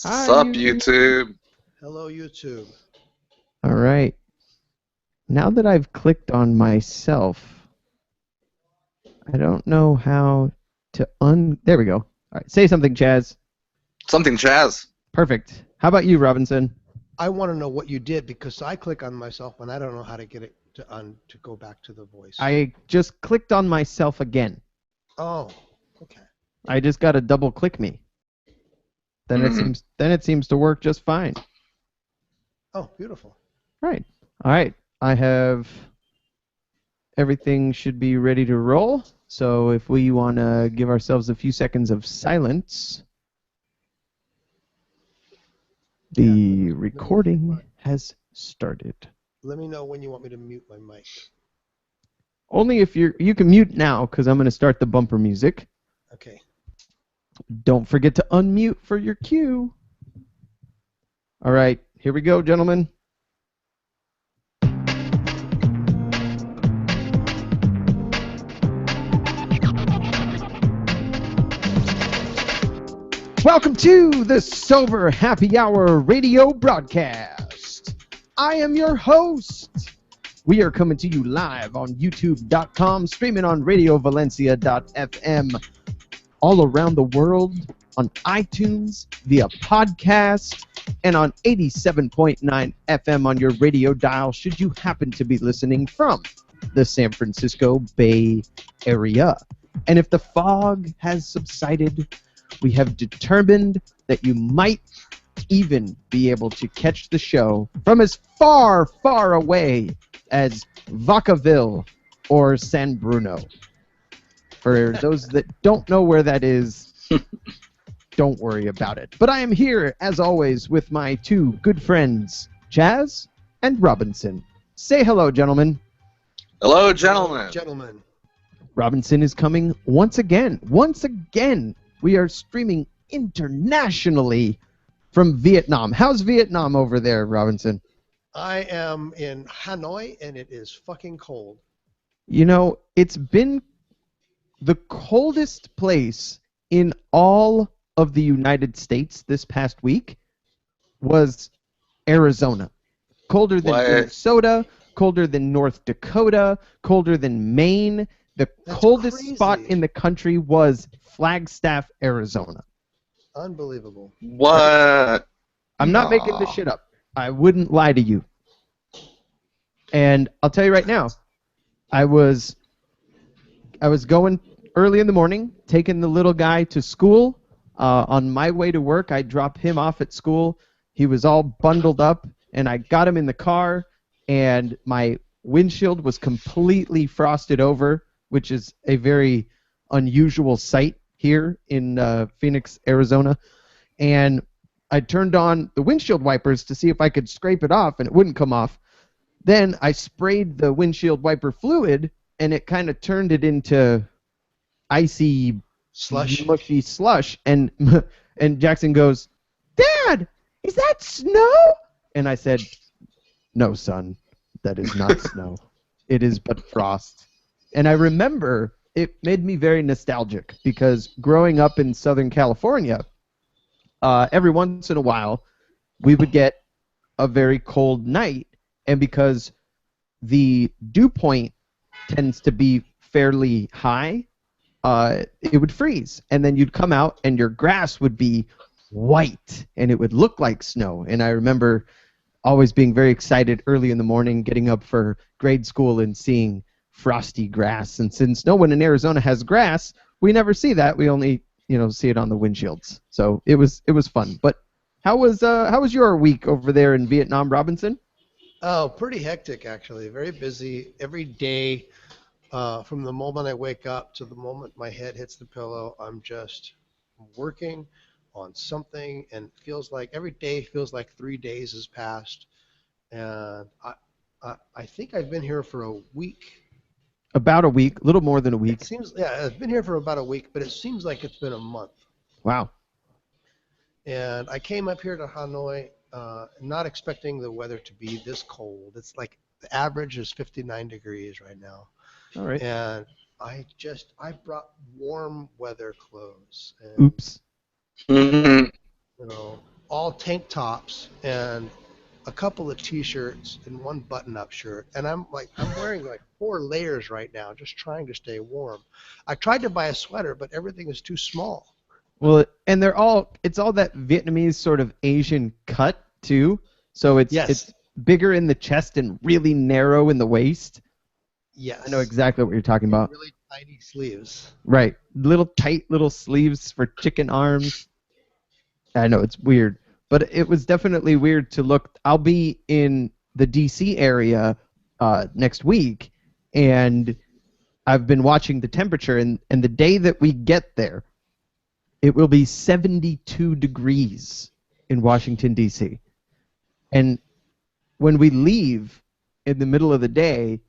Hi, Sup, YouTube? Hello, YouTube. All right. Now that I've clicked on myself, I don't know how to There we go. All right. Say something, Chaz. Something Chaz. Perfect. How about you, Robinson? I want to know what you did because I click on myself and I don't know how to get it to go back to the voice. I just clicked on myself again. Oh, okay. I just got to double click me. Then it seems to work just fine. Oh, beautiful. Right. All right. I have everything should be ready to roll. So if we want to give ourselves a few seconds of silence, the recording has started. Let me know when you want me to mute my mic. Only if you can mute now because I'm going to start the bumper music. Okay. Don't forget to unmute for your cue. All right, here we go, gentlemen. Welcome to the Sober Happy Hour radio broadcast. I am your host. We are coming to you live on youtube.com, streaming on radiovalencia.fm, all around the world on iTunes, via podcast, and on 87.9 FM on your radio dial should you happen to be listening from the San Francisco Bay Area. And if the fog has subsided, we have determined that you might even be able to catch the show from as far, far away as Vacaville or San Bruno. For those that don't know where that is, don't worry about it. But I am here, as always, with my two good friends, Chaz and Robinson. Say hello, gentlemen. Hello, gentlemen. Hello, gentlemen. Robinson is coming once again. Once again, we are streaming internationally from Vietnam. How's Vietnam over there, Robinson? I am in Hanoi and it is fucking cold. You know, it's been the coldest place in all of the United States this past week was Arizona. Colder than Minnesota, colder than North Dakota, colder than Maine. The coldest spot in the country was Flagstaff, Arizona. Unbelievable. What? I'm not making this shit up. I wouldn't lie to you. And I'll tell you right now, I was going early in the morning, taking the little guy to school. On my way to work, I dropped him off at school. He was all bundled up, and I got him in the car, and my windshield was completely frosted over, which is a very unusual sight here in Phoenix, Arizona. And I turned on the windshield wipers to see if I could scrape it off, and it wouldn't come off. Then I sprayed the windshield wiper fluid, and it kind of turned it into icy, mushy slush. And Jackson goes, "Dad, is that snow?" And I said, "No, son, that is not snow. It is but frost." And I remember it made me very nostalgic because growing up in Southern California, every once in a while, we would get a very cold night. And because the dew point tends to be fairly high, it would freeze. And then you'd come out and your grass would be white and it would look like snow. And I remember always being very excited early in the morning, getting up for grade school and seeing frosty grass. And since no one in Arizona has grass, we never see that. We only, see it on the windshields. So it was fun. But how was your week over there in Vietnam, Robinson? Oh, pretty hectic, actually. Very busy. Every day, from the moment I wake up to the moment my head hits the pillow, I'm just working on something, and it feels like every day feels like 3 days has passed. And I think I've been here for a week. About a week, a little more than a week. It seems, yeah, I've been here for about a week, but it seems like it's been a month. Wow. And I came up here to Hanoi not expecting the weather to be this cold. It's like the average is 59 degrees right now. All right. And I brought warm weather clothes. And, Mm-hmm. all tank tops and a couple of t-shirts and one button-up shirt, and I'm wearing like 4 layers right now, just trying to stay warm. I tried to buy a sweater, but everything is too small. Well, and it's all that Vietnamese sort of Asian cut too. So it's bigger in the chest and really narrow in the waist. Yes. I know exactly what you're talking about. Really tiny sleeves. Right. Tight little sleeves for chicken arms. I know, it's weird. But it was definitely weird to look. I'll be in the D.C. area next week, and I've been watching the temperature, and the day that we get there, it will be 72 degrees in Washington, D.C. And when we leave in the middle of the day,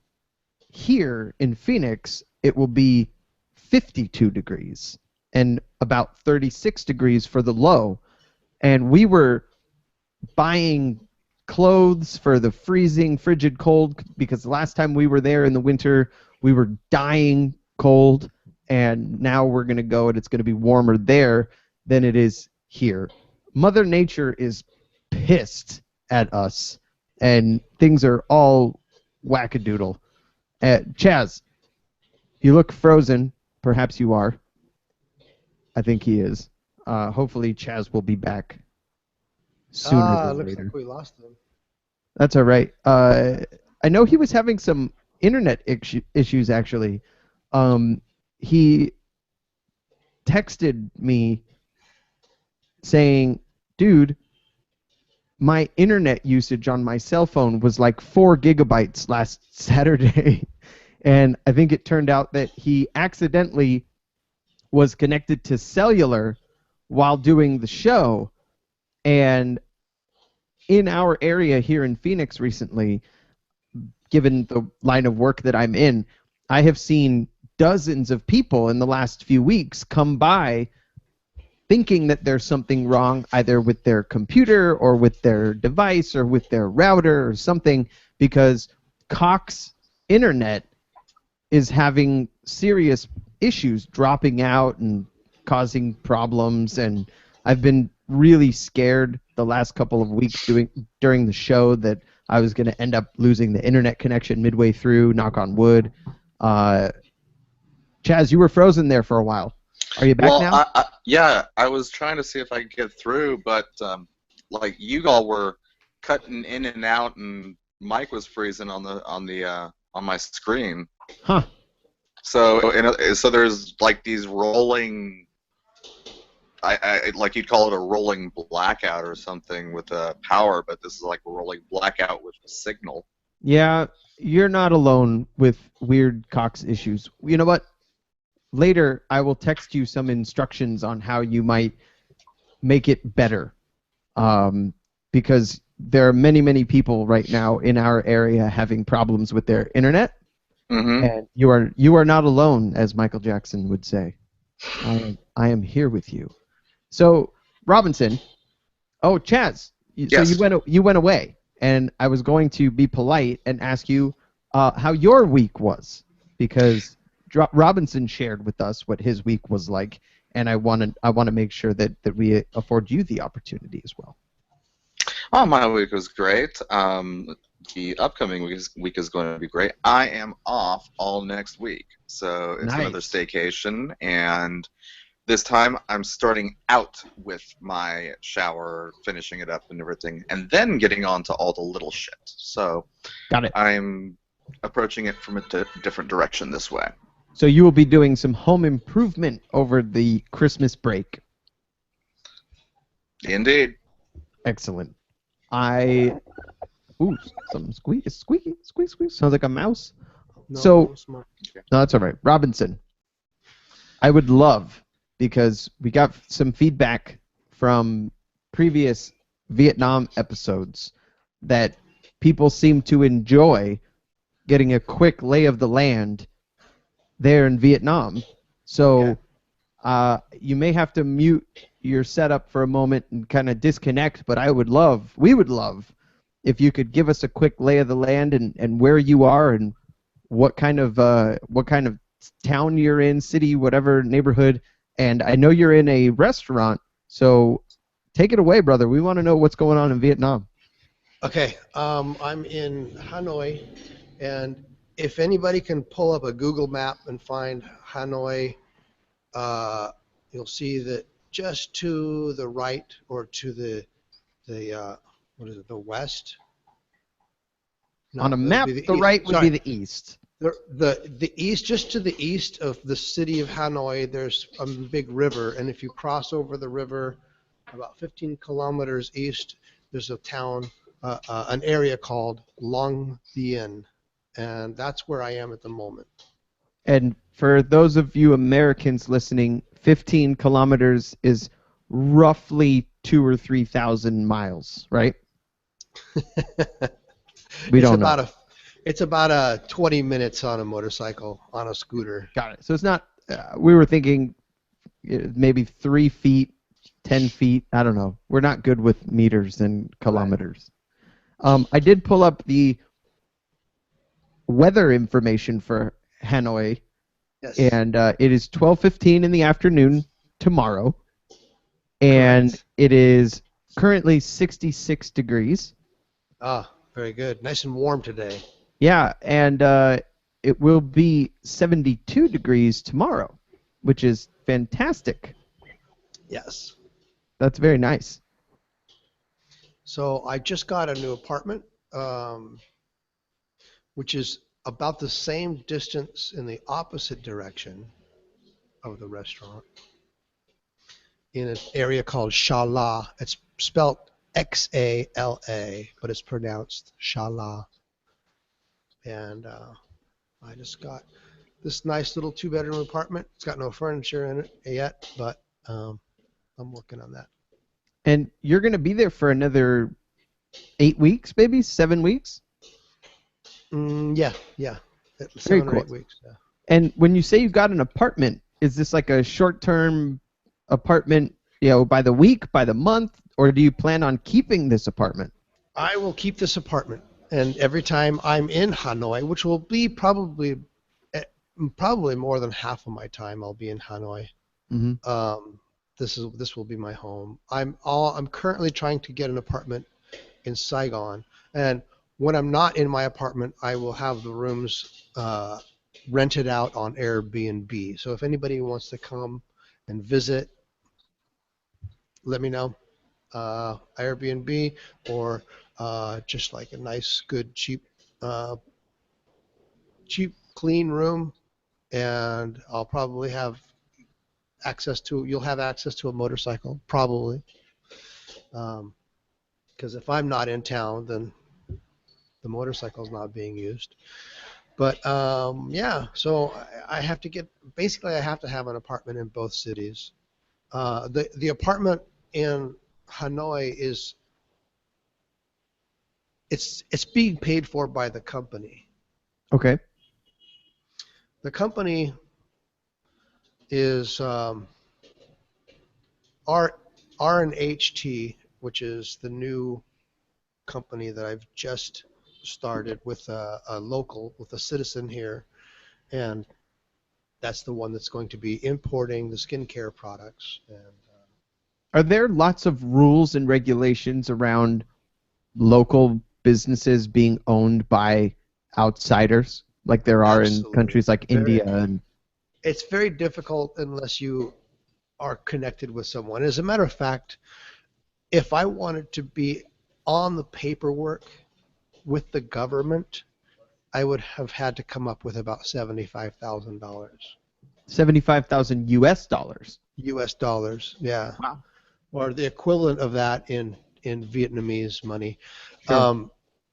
here in Phoenix, it will be 52 degrees and about 36 degrees for the low. And we were buying clothes for the freezing, frigid cold because the last time we were there in the winter, we were dying cold. And now we're going to go and it's going to be warmer there than it is here. Mother Nature is pissed at us, and things are all wackadoodle. Chaz, you look frozen. Perhaps you are. I think he is. Hopefully Chaz will be back sooner than Looks later. like we lost them. That's all right. I know he was having some internet issues, actually. He texted me saying, dude, my internet usage on my cell phone was like 4 gigabytes last Saturday. And I think it turned out that he accidentally was connected to cellular while doing the show. And in our area here in Phoenix recently, given the line of work that I'm in, I have seen dozens of people in the last few weeks come by thinking that there's something wrong either with their computer or with their device or with their router or something, because Cox Internet is having serious issues dropping out and causing problems. And I've been really scared the last couple of weeks during the show that I was going to end up losing the internet connection midway through, knock on wood. Chaz, you were frozen there for a while. Are you back now? Yeah, I was trying to see if I could get through, but like you all were cutting in and out, and Mike was freezing on my screen. Huh. So there's like these rolling, I like you'd call it a rolling blackout or something with power, but this is like a rolling blackout with signal. Yeah, you're not alone with weird Cox issues. You know what? Later, I will text you some instructions on how you might make it better, because there are many, many people right now in our area having problems with their internet, and you are not alone, as Michael Jackson would say. I am here with you. So, Robinson, Chaz, yes. So you went away, and I was going to be polite and ask you how your week was, because Robinson shared with us what his week was like, and I want to make sure that we afford you the opportunity as well. Oh, my week was great. The upcoming week is going to be great. I am off all next week, so it's Nice. another staycation, and this time I'm starting out with my shower, finishing it up and everything, and then getting on to all the little shit. So Got it. I'm approaching it from a different direction this way. So you will be doing some home improvement over the Christmas break. Indeed. Excellent. Something squeaky. Sounds like a mouse. No, that's all right. Robinson, I would love, because we got some feedback from previous Vietnam episodes that people seem to enjoy getting a quick lay of the land there in Vietnam. So you may have to mute your setup for a moment and kind of disconnect, but we would love if you could give us a quick lay of the land and where you are and what kind of town you're in, city, whatever neighborhood. And I know you're in a restaurant, so Take it away, brother. We want to know what's going on in Vietnam. Okay, I'm in Hanoi, and if anybody can pull up a Google map and find Hanoi, you'll see that just to the right or to the what is it, the west? No, On a that'd map, be the the east. right would be Sorry, the east. the east, just to the east of the city of Hanoi, there's a big river, and if you cross over the river about 15 kilometers east, there's a town, an area called Long Bien, and that's where I am at the moment. And for those of you Americans listening, 15 kilometers is roughly 2 or 3,000 miles, right? We It's don't know. about a it's about a 20 minutes on a motorcycle, on a scooter. Got it. So it's not. We were thinking maybe 3 feet, 10 feet. I don't know. We're not good with meters and kilometers. I did pull up the weather information for Hanoi, Yes. and it is 12:15 in the afternoon tomorrow, and Correct. it is currently 66 degrees. Ah, very good. Nice and warm today. Yeah, and it will be 72 degrees tomorrow, which is fantastic. Yes. That's very nice. So I just got a new apartment, which is about the same distance in the opposite direction of the restaurant in an area called Shala. It's spelled Xala, but it's pronounced Shala. And I just got this nice little 2-bedroom apartment. It's got no furniture in it yet, but I'm working on that. And you're going to be there for another 8 weeks, maybe 7 weeks? Yeah. Very 7 or cool. 8 weeks. Yeah. And when you say you got an apartment, is this like a short-term apartment, by the week, by the month, or do you plan on keeping this apartment? I will keep this apartment, and every time I'm in Hanoi, which will be probably more than half of my time, I'll be in Hanoi. Mm-hmm. This will be my home. I'm currently trying to get an apartment in Saigon, and when I'm not in my apartment, I will have the rooms rented out on Airbnb. So if anybody wants to come and visit, let me know. Airbnb or just like a nice, good, cheap, clean room, and I'll probably have you'll have access to a motorcycle, probably. Because if I'm not in town, then the motorcycle's not being used. But yeah, so I have to basically I have to have an apartment in both cities. The apartment in Hanoi it's being paid for by the company. Okay. The company is R&HT, which is the new company that I've just started with with a citizen here, and that's the one that's going to be importing the skincare products. And Are there lots of rules and regulations around local businesses being owned by outsiders, like there are in absolutely, countries like India? And it's very difficult unless you are connected with someone. As a matter of fact, if I wanted to be on the paperwork with the government, I would have had to come up with about $75,000. 75,000 US dollars. US dollars, yeah, Wow. or the equivalent of that in Vietnamese money. Sure.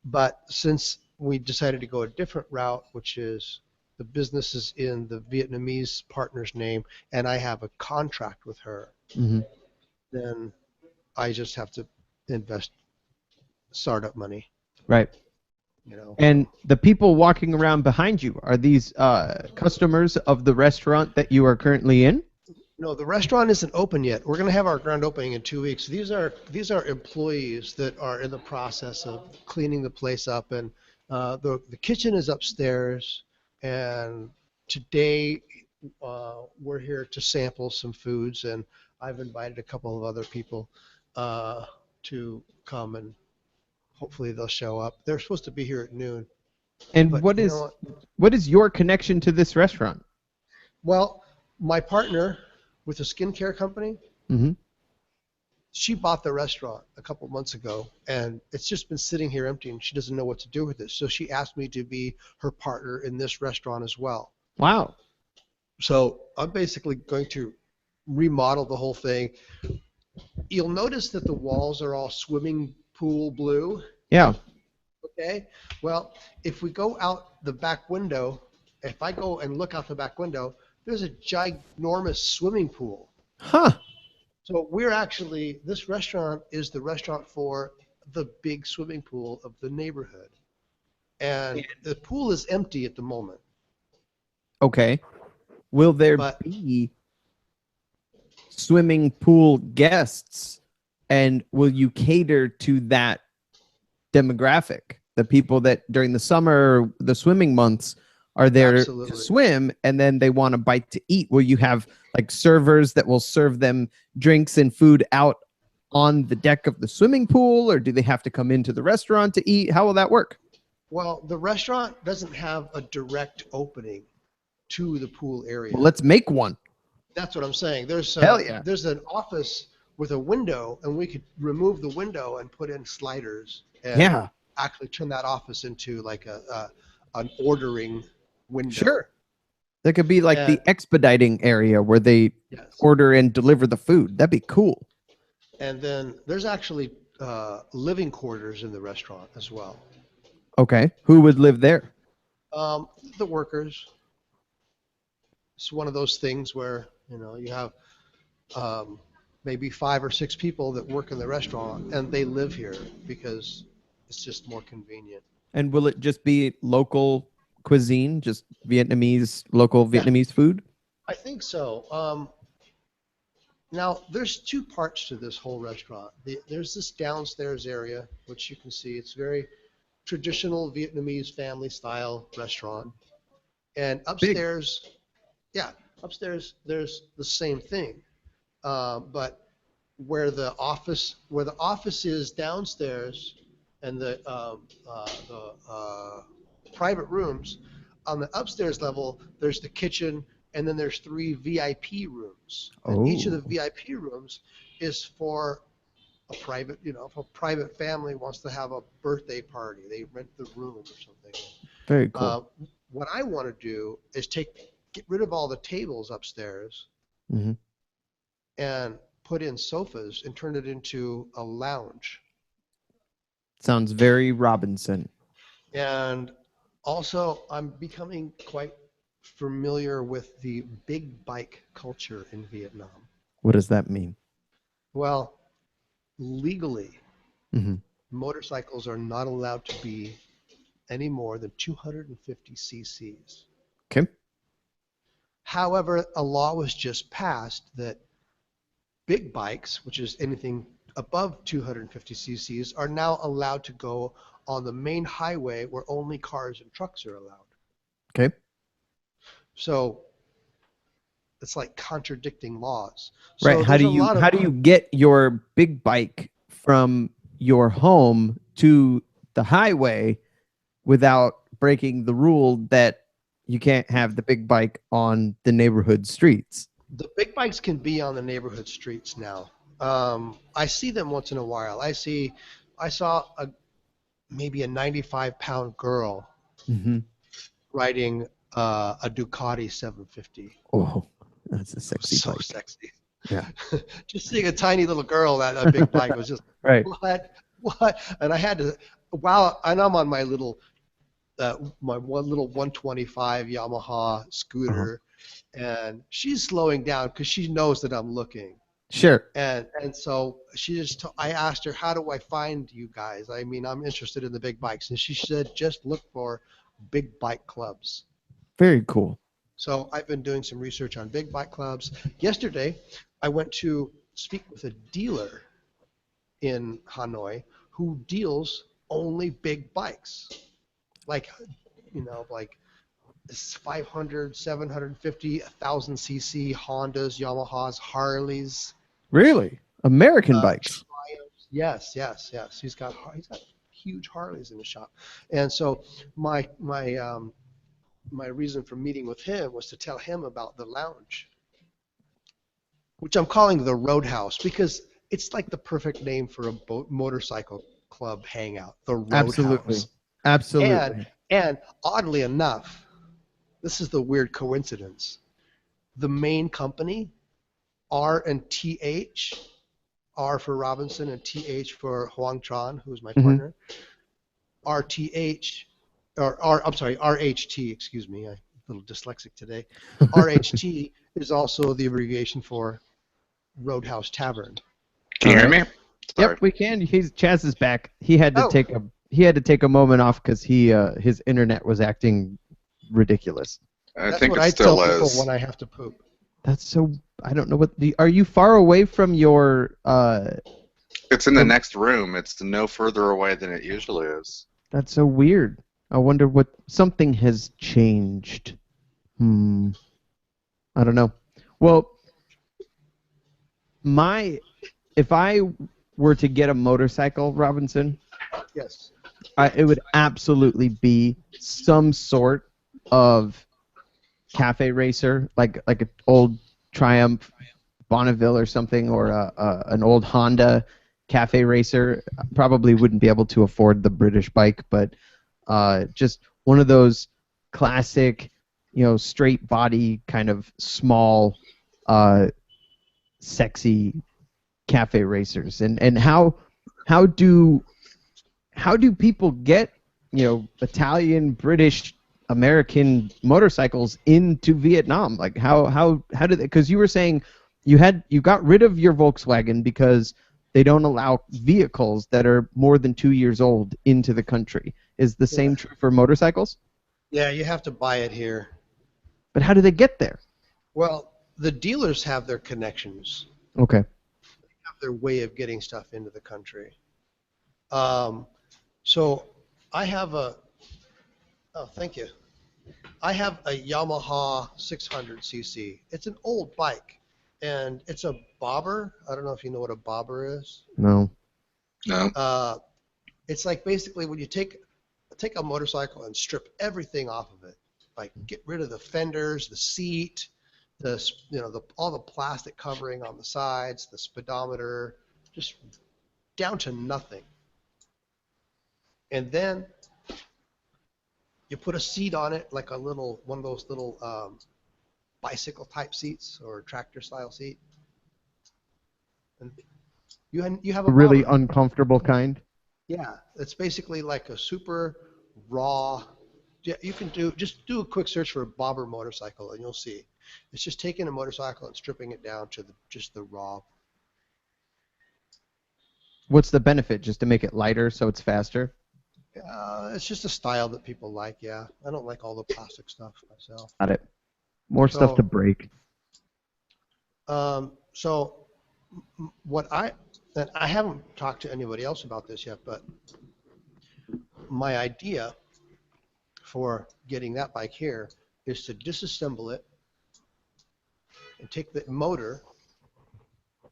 But since we decided to go a different route, which is the business is in the Vietnamese partner's name, and I have a contract with her, Mm-hmm. then I just have to invest startup money, Right. And So. the people walking around behind you, are these customers of the restaurant that you are currently in? No, the restaurant isn't open yet. We're going to have our grand opening in 2 weeks. These are employees that are in the process of cleaning the place up, and the kitchen is upstairs. And today we're here to sample some foods, and I've invited a couple of other people. to come, and hopefully they'll show up. They're supposed to be here at noon. And But what you is know what is your connection to this restaurant? Well, my partner with a skincare company, Mm-hmm. she bought the restaurant a couple months ago, and it's just been sitting here empty, and she doesn't know what to do with it. So she asked me to be her partner in this restaurant as well. Wow. So I'm basically going to remodel the whole thing. You'll notice that the walls are all swimming pool blue. Yeah. Okay. Well, if we go out the back window, if I go and look out the back window, there's a ginormous swimming pool. Huh. So this restaurant is the restaurant for the big swimming pool of the neighborhood. And the pool is empty at the moment. Okay. Will there But be swimming pool guests, and will you cater to that demographic? The people that during the summer, the swimming months, are there Absolutely. to swim, and then they want a bite to eat. Will you have like servers that will serve them drinks and food out on the deck of the swimming pool, or do they have to come into the restaurant to eat? How will that work? Well, the restaurant doesn't have a direct opening to the pool area. Well, let's make one. That's what I'm saying. There's Hell yeah. There's an office with a window, and we could remove the window and put in sliders and Yeah. actually turn that office into like an ordering window. Sure. That could be like And- the expediting area where they Yes. order and deliver the food. That'd be cool. And then there's actually living quarters in the restaurant as well. Okay. Who would live there? The workers. It's one of those things where you have maybe 5 or 6 people that work in the restaurant, and they live here because it's just more convenient. And will it just be local cuisine, just local Vietnamese food? I think so. Now, there's 2 parts to this whole restaurant. There's this downstairs area, which you can see. It's very traditional Vietnamese family style restaurant. And upstairs, upstairs there's the same thing. But where the office is downstairs, and the private rooms, on the upstairs level, there's the kitchen, and then there's 3 VIP rooms. And each of the VIP rooms is for a private, if a private family wants to have a birthday party, they rent the room or something. Very cool. What I want to do is get rid of all the tables upstairs Mhm. and put in sofas and turn it into a lounge. Sounds very Robinson. And also, I'm becoming quite familiar with the big bike culture in Vietnam. What does that mean? Well, legally, Mhm. motorcycles are not allowed to be any more than 250 cc's. Okay. However, a law was just passed that big bikes, which is anything above 250 cc's, are now allowed to go on the main highway where only cars and trucks are allowed. Okay. So it's like contradicting laws. Right. So How do there's a lot of- you get your big bike from your home to the highway without breaking the rule that you can't have the big bike on the neighborhood streets? The big bikes can be on the neighborhood streets now. I see them once in a while. I saw maybe a 95-pound girl Mm-hmm. riding a Ducati 750. Oh, that's a sexy So bike. sexy. Yeah. Just seeing a tiny little girl on a big bike was just Right. what? And I had to, and I'm on my little, my one little 125 Yamaha scooter, and she's slowing down because she knows that I'm looking. Sure. And so I asked her, how do I find you guys? I mean, I'm interested in the big bikes. And she said, just look for big bike clubs. Very cool. So I've been doing some research on big bike clubs. Yesterday, I went to speak with a dealer in Hanoi who deals only big bikes. Like 500, 750, 1,000 cc Hondas, Yamahas, Harleys. Really? American bikes. Yes, yes, yes. He's got huge Harleys in the shop, and so my reason for meeting with him was to tell him about the lounge, which I'm calling the Roadhouse because it's like the perfect name for a motorcycle club hangout, the Absolutely. Roadhouse. And Absolutely. and oddly enough, this is the weird coincidence. The main company, R and TH, R for Robinson and TH for Huang Tran, who's my Hmm. partner. RTH, or R, I'm sorry, RHT, excuse me, I'm a little dyslexic today. RHT is also the abbreviation for Roadhouse Tavern. Can you hear me? Sorry. Yep, we can. Chaz is back. He had to Oh, take a moment off because his internet was acting ridiculous. I that's think what it I tell still people is. when I have to poop. That's so. I don't know what. Are you far away from your? It's in the From, next room. It's no further away than it usually is. that's so weird. I wonder what something has changed. I don't know. Well, if I were to get a motorcycle, Robinson, Yes. it would absolutely be some sort of cafe racer, like an old Triumph Bonneville or something, or an old Honda cafe racer. Probably wouldn't be able to afford the British bike, but just one of those classic, straight body kind of small, sexy cafe racers. And how do people get Italian, British, American motorcycles into Vietnam? Like how did they? Because you were saying you got rid of your Volkswagen because they don't allow vehicles that are more than 2 years old into the country. Is the Yeah. same true for motorcycles? Yeah, you have to buy it here. But how do they get there? Well, the dealers have their connections, Okay. have their way of getting stuff into the country. Um, so I have oh, thank you. I have a Yamaha 600cc. It's an old bike, and it's a bobber. I don't know if you know what a bobber is. No. No. It's like basically when you take a motorcycle and strip everything off of it, like get rid of the fenders, the seat, all the plastic covering on the sides, the speedometer, just down to nothing. And then you put a seat on it, like one of those little bicycle type seats or tractor style seat, and you have a Really bobber. uncomfortable kind. Yeah, it's basically like a super raw. Yeah, you can just do a quick search for a bobber motorcycle and you'll see. It's just taking a motorcycle and stripping it down to just the raw. What's the benefit? Just to make it lighter so it's faster? It's just a style that people like. Yeah, I don't like all the plastic stuff myself. Got it. More stuff to So, break. so what and I haven't talked to anybody else about this yet, but my idea for getting that bike here is to disassemble it and take the motor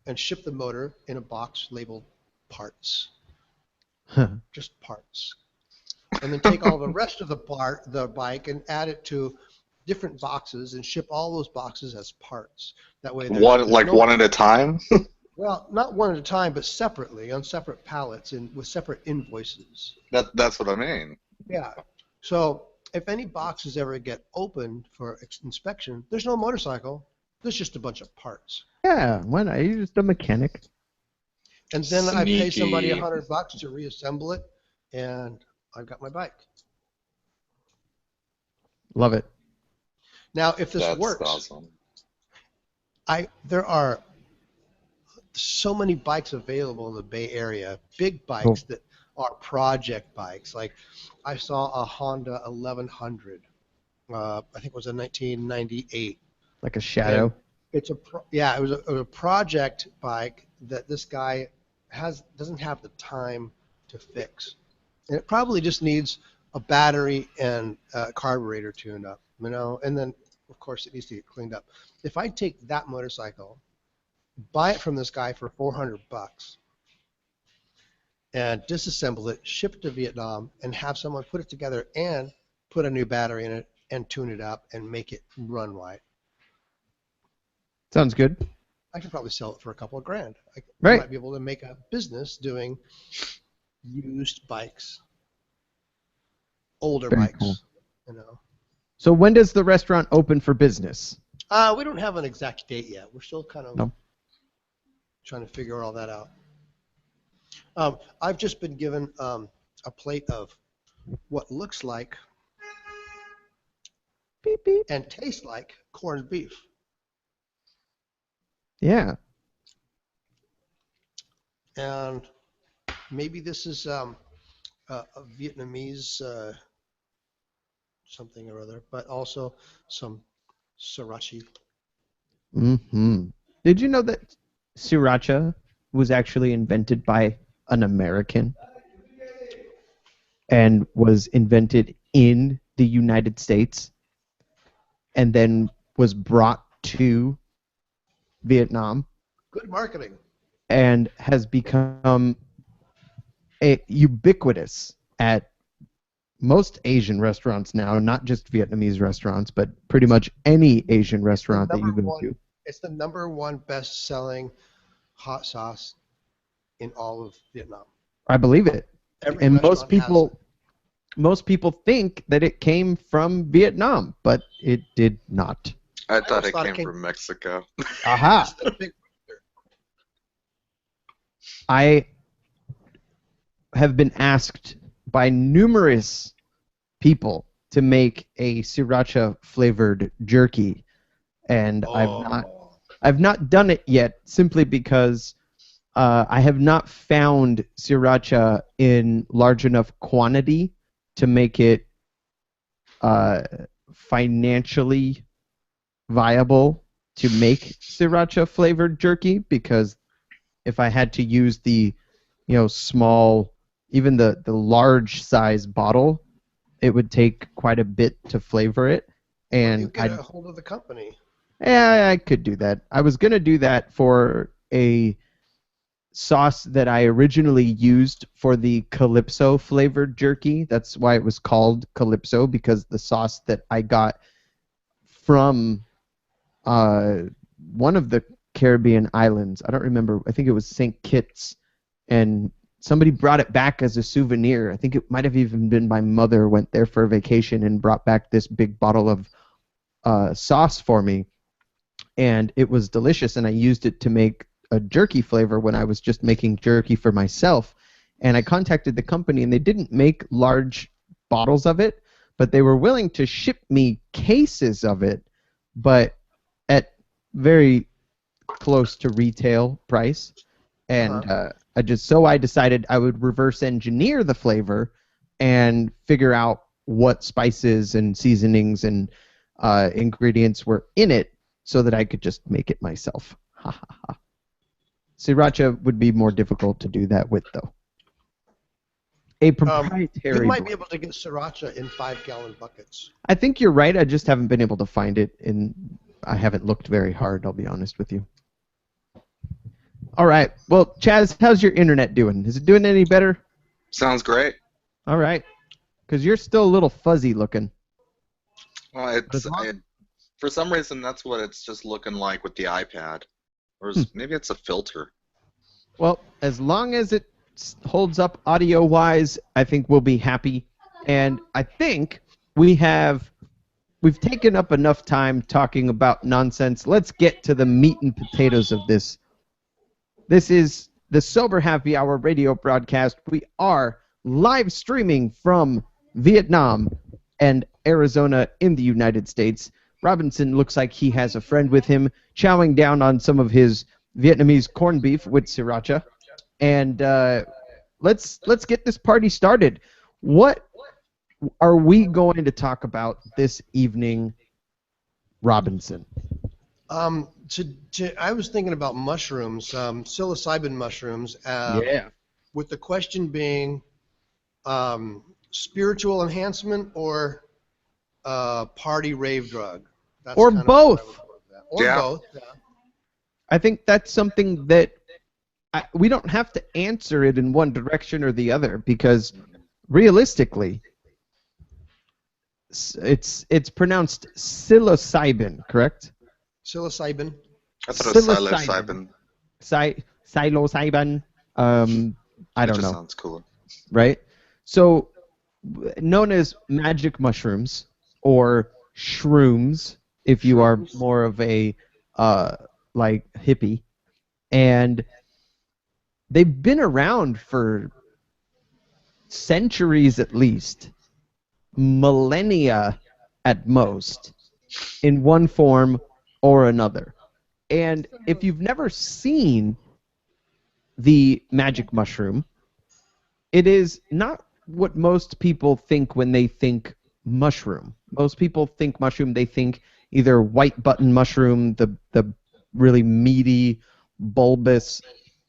and ship the motor in a box labeled parts, just parts. And then take all the rest of the bike and add it to different boxes and ship all those boxes as parts. That way there's no, One at a time? well, not one at a time, but separately on separate pallets and with separate invoices. That's what I mean. Yeah. So if any boxes ever get opened for inspection, there's no motorcycle. There's just a bunch of parts. Yeah, why not? You're just a mechanic. And then I pay somebody Sneaky. $100 to reassemble it, and I've got my bike. Love it. Now, if this That's works, awesome. there are so many bikes available in the Bay Area, big bikes Cool. that are project bikes. Like I saw a Honda 1100. I think it was a 1998. Like a shadow. And it's it was a project bike that this guy doesn't have the time to fix, and it probably just needs a battery and a carburetor tuned up, and then of course it needs to get cleaned up. If I take that motorcycle, buy it from this guy for $400, and disassemble it, ship it to Vietnam, and have someone put it together and put a new battery in it and tune it up and make it run right. Sounds good. I could probably sell it for a couple of grand. I Right. might be able to make a business doing used bikes, older Very bikes, cool. you know. So when does the restaurant open for business? We don't have an exact date yet. We're still kind of No. trying to figure all that out. I've just been given a plate of what looks like Beep, beep. and tastes like corned beef. Yeah. And maybe this is a Vietnamese something or other, but also some sriracha. Mm-hmm. Did you know that sriracha was actually invented by an American and was invented in the United States and then was brought to Vietnam Good marketing. and has become ubiquitous at most Asian restaurants now, not just Vietnamese restaurants, but pretty much any Asian restaurant that you go to. It's the #1 best-selling hot sauce in all of Vietnam. I believe it. Every And restaurant most people think that it came from Vietnam, but it did not. I thought it thought it came came- from Mexico. Aha! has it. Big- I have been asked by numerous people to make a sriracha flavored jerky, and I've not done it yet simply because I have not found sriracha in large enough quantity to make it financially viable to make sriracha flavored jerky, because if I had to use the small, even the large size bottle, it would take quite a bit to flavor it. And you get a hold of the company. yeah, I could do that. I was going to do that for a sauce that I originally used for the Calypso flavored jerky. That's why it was called Calypso, because the sauce that I got from one of the Caribbean islands, I don't remember, I think it was St. Kitts, and somebody brought it back as a souvenir. I think it might have even been my mother went there for a vacation and brought back this big bottle of sauce for me, and it was delicious, and I used it to make a jerky flavor when I was just making jerky for myself. And I contacted the company, and they didn't make large bottles of it, but they were willing to ship me cases of it, but at very close to retail price. And I decided I would reverse engineer the flavor and figure out what spices and seasonings and ingredients were in it so that I could just make it myself. Ha ha ha. Sriracha would be more difficult to do that with, though. A proprietary. You might be able to get sriracha in 5-gallon buckets. I think you're right. I just haven't been able to find it, and I haven't looked very hard, I'll be honest with you. All right. Well, Chaz, how's your internet doing? Is it doing any better? Sounds great. All right. Because you're still a little fuzzy looking. Well, for some reason, that's what it's just looking like with the iPad. Or maybe it's a filter. Well, as long as it holds up audio-wise, I think we'll be happy. And I think we've taken up enough time talking about nonsense. Let's get to the meat and potatoes of this. This is the Sober Happy Hour radio broadcast. We are live streaming from Vietnam and Arizona in the United States. Robinson looks like he has a friend with him, chowing down on some of his Vietnamese corned beef with sriracha. And let's get this party started. What are we going to talk about this evening, Robinson? I was thinking about mushrooms, psilocybin mushrooms. Yeah. With the question being spiritual enhancement or party rave drug. That's Or kind of both. what I would put that. Or Yeah. both. Yeah. I think that's something that we don't have to answer it in one direction or the other because realistically, it's pronounced psilocybin, correct? Psilocybin. I thought it was psilocybin. Psilocybin. I don't It just know. sounds cooler. Right? So, known as magic mushrooms or shrooms, if you are more of a like hippie, and they've been around for centuries at least, millennia at most, in one form or another. And if you've never seen the magic mushroom, it is not what most people think when they think mushroom. Most people think mushroom, they think either white button mushroom, the really meaty, bulbous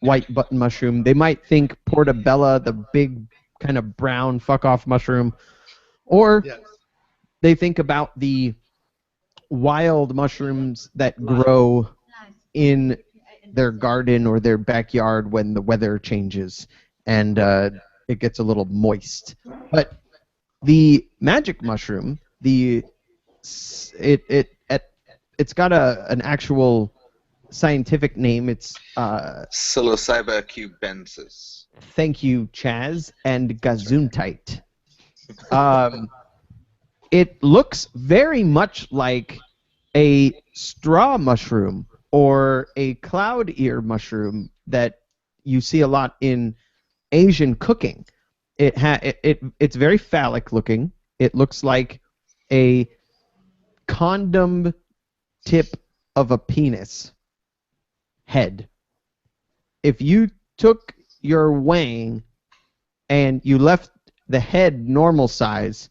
white button mushroom. They might think portobello, the big kind of brown fuck-off mushroom. Or Yes. they think about the wild mushrooms that grow in their garden or their backyard when the weather changes and it gets a little moist. But the magic mushroom, it's got an actual scientific name. It's Psilocybe cubensis. thank you, Chaz, and Gesundheit. It looks very much like a straw mushroom or a cloud ear mushroom that you see a lot in Asian cooking. It's very phallic looking. It looks like a condom tip of a penis head. If you took your wang and you left the head normal size,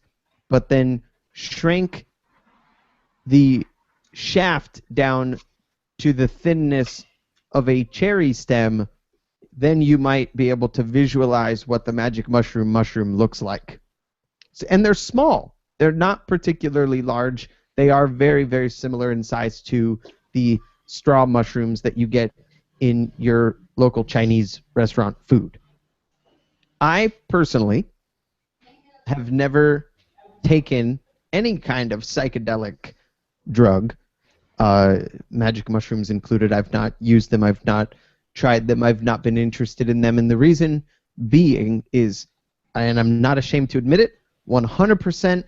but then shrank the shaft down to the thinness of a cherry stem, then you might be able to visualize what the magic mushroom looks like. And they're small. They're not particularly large. They are very, very similar in size to the straw mushrooms that you get in your local Chinese restaurant food. I personally have never taken any kind of psychedelic drug, magic mushrooms included. I've not used them. I've not tried them. I've not been interested in them. And the reason being is, and I'm not ashamed to admit it, 100%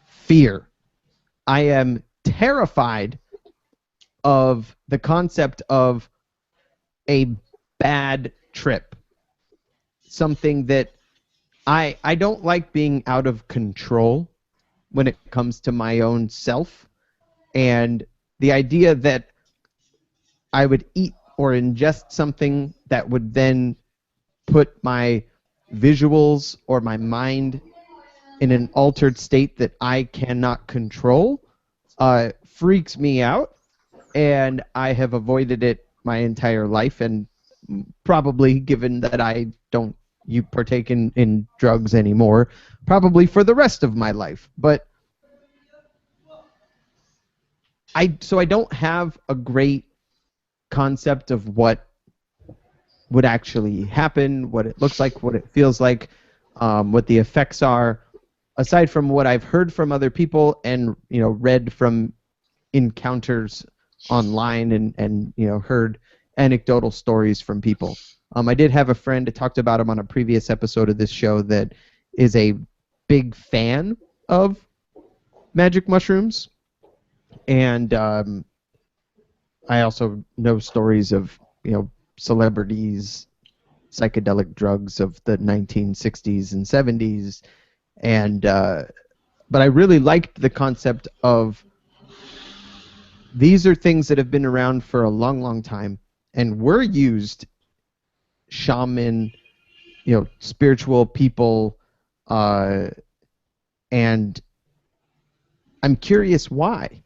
fear. I am terrified of the concept of a bad trip. Something that I don't like being out of control when it comes to my own self. And the idea that I would eat or ingest something that would then put my visuals or my mind in an altered state that I cannot control freaks me out, and I have avoided it my entire life, and probably, given that I don't partake in drugs anymore, probably for the rest of my life. But I don't have a great concept of what would actually happen, what it looks like, what it feels like, what the effects are, aside from what I've heard from other people and read from encounters online and heard anecdotal stories from people. I did have a friend, I talked about him on a previous episode of this show, that is a big fan of magic mushrooms. And I also know stories of celebrities, psychedelic drugs of the 1960s and 70s, and but I really liked the concept of these are things that have been around for a long, long time and were used. Shaman, spiritual people, and I'm curious why.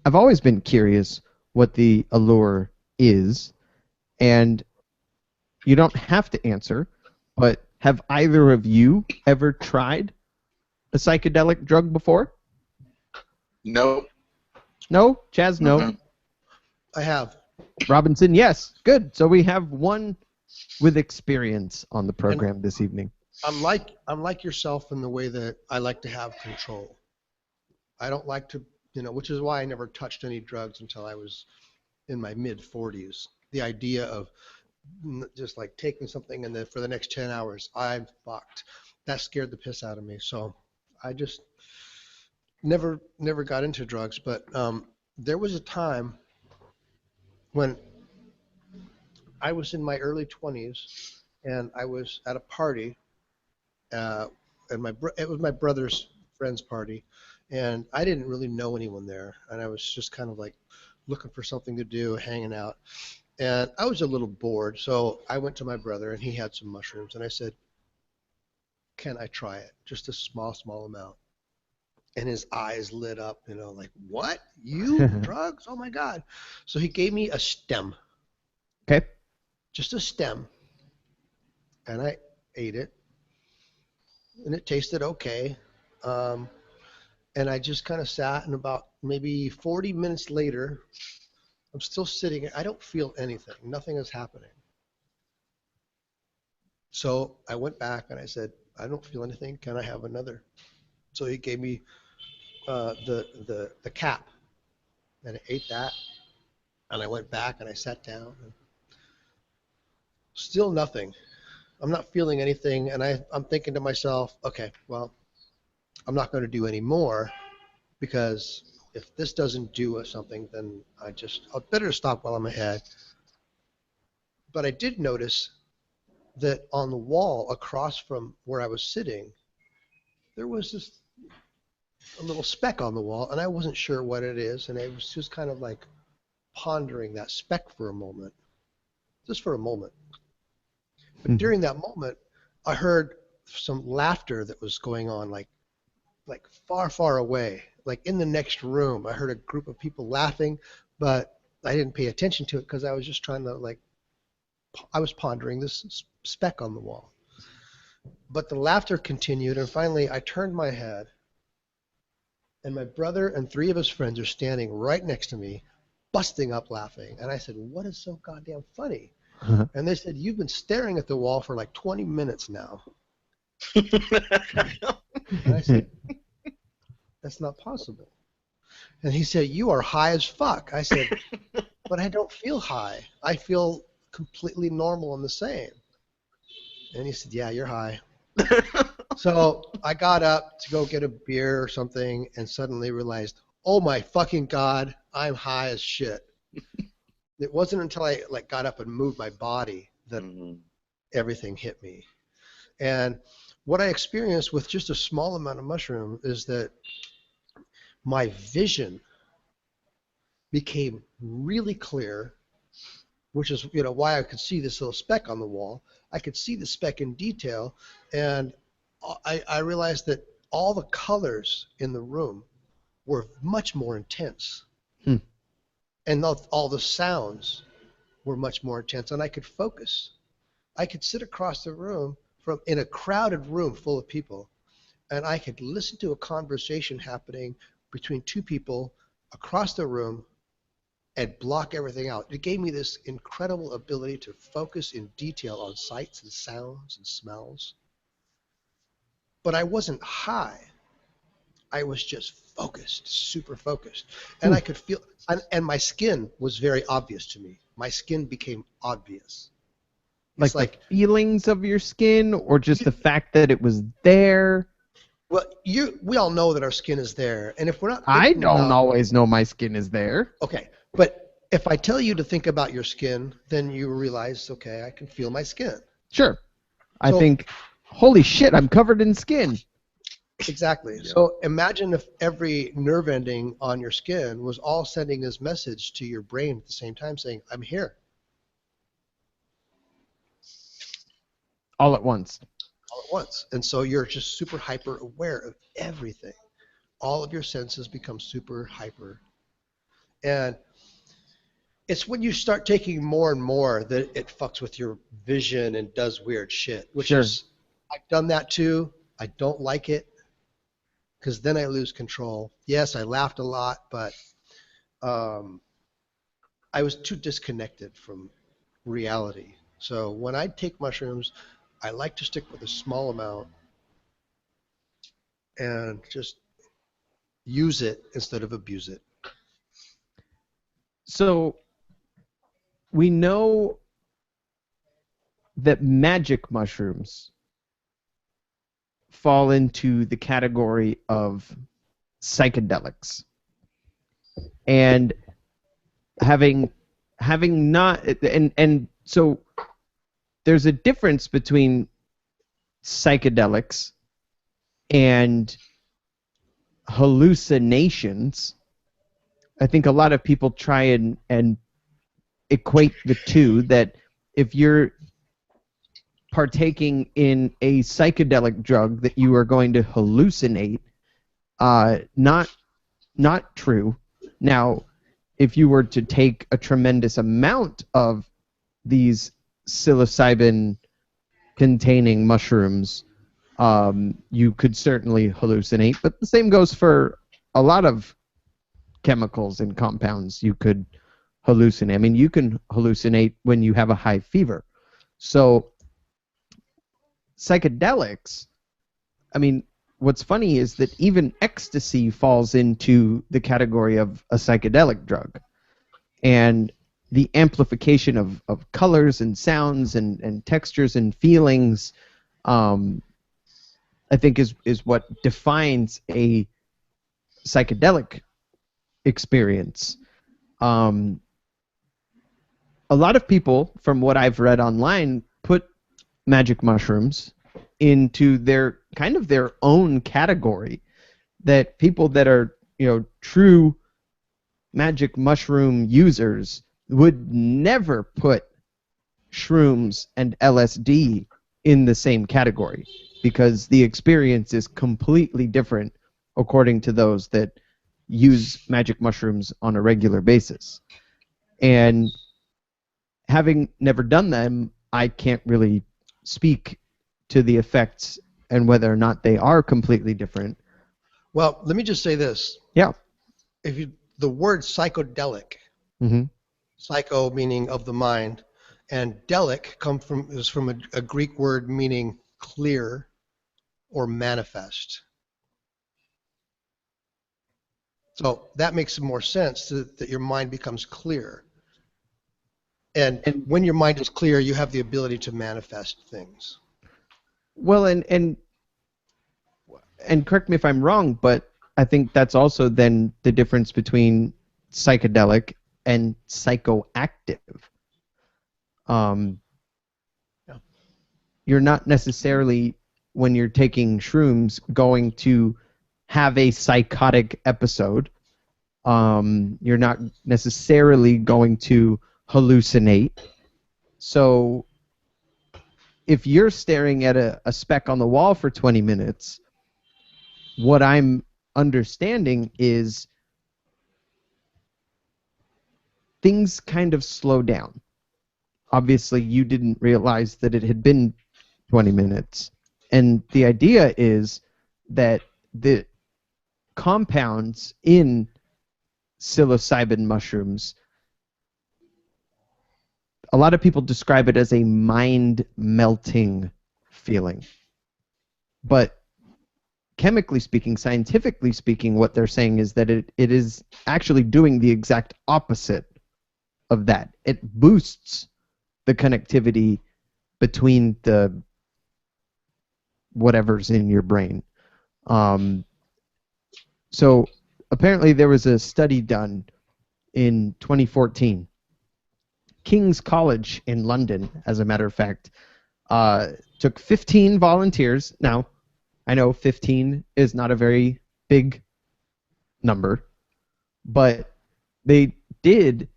I've always been curious what the allure is, and you don't have to answer, but have either of you ever tried a psychedelic drug before? Nope. No? Chaz, no? Mhm. I have. Robinson, yes. Good. So we have one with experience on the program this evening. I'm like yourself in the way that I like to have control. I don't like to, which is why I never touched any drugs until I was in my mid 40s. The idea of just like taking something and then for the next 10 hours, I'm fucked. That scared the piss out of me. So I just never got into drugs. But there was a time when I was in my early 20s and I was at a party, and it was my brother's friend's party, and I didn't really know anyone there, and I was just kind of like looking for something to do, hanging out, and I was a little bored, so I went to my brother, and he had some mushrooms, and I said, "Can I try it? Just a small amount." And his eyes lit up, like, "What? You drugs? Oh my God!" So he gave me a stem. Okay. Just a stem, and I ate it, and it tasted okay. And I just kind of sat, and about maybe 40 minutes later, I'm still sitting. I don't feel anything. Nothing is happening. So I went back and I said, "I don't feel anything. Can I have another?" So he gave me the cap, and I ate that. And I went back and I sat down. And still nothing. I'm not feeling anything, and I'm thinking to myself, okay, well, I'm not going to do any more, because if this doesn't do something, then I'll better stop while I'm ahead. But I did notice that on the wall across from where I was sitting, there was a little speck on the wall, and I wasn't sure what it is, and I was just kind of like pondering that speck for a moment, just for a moment. But during that moment, I heard some laughter that was going on, like far away, like in the next room. I heard a group of people laughing, but I didn't pay attention to it because I was just trying to I was pondering this speck on the wall. But the laughter continued, and finally I turned my head, and my brother and 3 of his friends are standing right next to me, busting up laughing. And I said, "What is so goddamn funny?" And they said, "You've been staring at the wall for like 20 minutes now." And I said, "That's not possible." And he said, "You are high as fuck." I said, "But I don't feel high. I feel completely normal and the same." And he said, "Yeah, you're high." So I got up to go get a beer or something, and suddenly realized, oh my fucking God, I'm high as shit. It wasn't until I got up and moved my body that everything hit me. And what I experienced with just a small amount of mushroom is that my vision became really clear, which is why I could see this little speck on the wall. I could see the speck in detail, and I realized that all the colors in the room were much more intense, and all the sounds were much more intense, and I could focus. I could sit across the room in a crowded room full of people, and I could listen to a conversation happening between 2 people across the room and block everything out. It gave me this incredible ability to focus in detail on sights and sounds and smells. But I wasn't high. I was just focused, super focused. And I could feel, and my skin was very obvious to me. My skin became obvious. Like the feelings of your skin, or just the fact that it was there? Well, we all know that our skin is there, and if we're not I don't always know my skin is there. Okay, but if I tell you to think about your skin, then you realize, okay, I can feel my skin. Sure. I think, holy shit, I'm covered in skin. Exactly. Yeah. So imagine if every nerve ending on your skin was all sending this message to your brain at the same time saying, I'm here. All at once. All at once. And so you're just super hyper aware of everything. All of your senses become super hyper. And it's when you start taking more and more that it fucks with your vision and does weird shit, which is, I've done that too. I don't like it because then I lose control. Yes, I laughed a lot, but I was too disconnected from reality. So when I take mushrooms, I like to stick with a small amount and just use it instead of abuse it. So we know that magic mushrooms fall into the category of psychedelics. And having not and so there's a difference between psychedelics and hallucinations. I think a lot of people try and equate the two, that if you're partaking in a psychedelic drug that you are going to hallucinate. Not true. Now, if you were to take a tremendous amount of these psilocybin containing mushrooms, you could certainly hallucinate, but the same goes for a lot of chemicals and compounds. You could hallucinate. I mean, you can hallucinate when you have a high fever. So psychedelics, I mean, what's funny is that even ecstasy falls into the category of a psychedelic drug. And the amplification of colors and sounds and textures and feelings, I think is what defines a psychedelic experience. A lot of people, from what I've read online, put magic mushrooms into their kind of their own category, that people that are, true magic mushroom users would never put shrooms and LSD in the same category, because the experience is completely different according to those that use magic mushrooms on a regular basis. And having never done them, I can't really speak to the effects and whether or not they are completely different. Well, let me just say this. Yeah. The word psychedelic, Mm-hmm. psycho meaning of the mind, and delic is from a Greek word meaning clear or manifest. So that makes more sense, that your mind becomes clear. And when your mind is clear, you have the ability to manifest things. Well, and correct me if I'm wrong, but I think that's also then the difference between psychedelic and psychoactive. Yeah. You're not necessarily, when you're taking shrooms, going to have a psychotic episode. You're not necessarily going to hallucinate. So if you're staring at a speck on the wall for 20 minutes, what I'm understanding is things kind of slow down. Obviously, you didn't realize that it had been 20 minutes. And the idea is that the compounds in psilocybin mushrooms, a lot of people describe it as a mind-melting feeling. But chemically speaking, scientifically speaking, what they're saying is that it is actually doing the exact opposite of that. It boosts the connectivity between the whatever's in your brain. So apparently there was a study done in 2014. King's College in London, as a matter of fact, took 15 volunteers. Now, I know 15 is not a very big number, but they did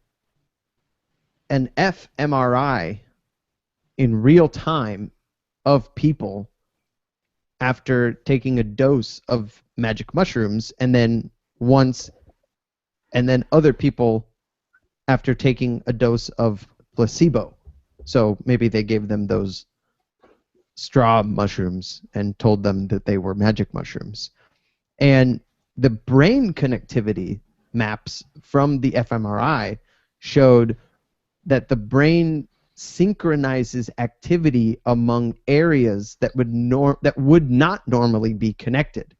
an fMRI in real time of people after taking a dose of magic mushrooms, and then other people after taking a dose of placebo. So maybe they gave them those straw mushrooms and told them that they were magic mushrooms. And the brain connectivity maps from the fMRI showed that the brain synchronizes activity among areas that would not normally be connected.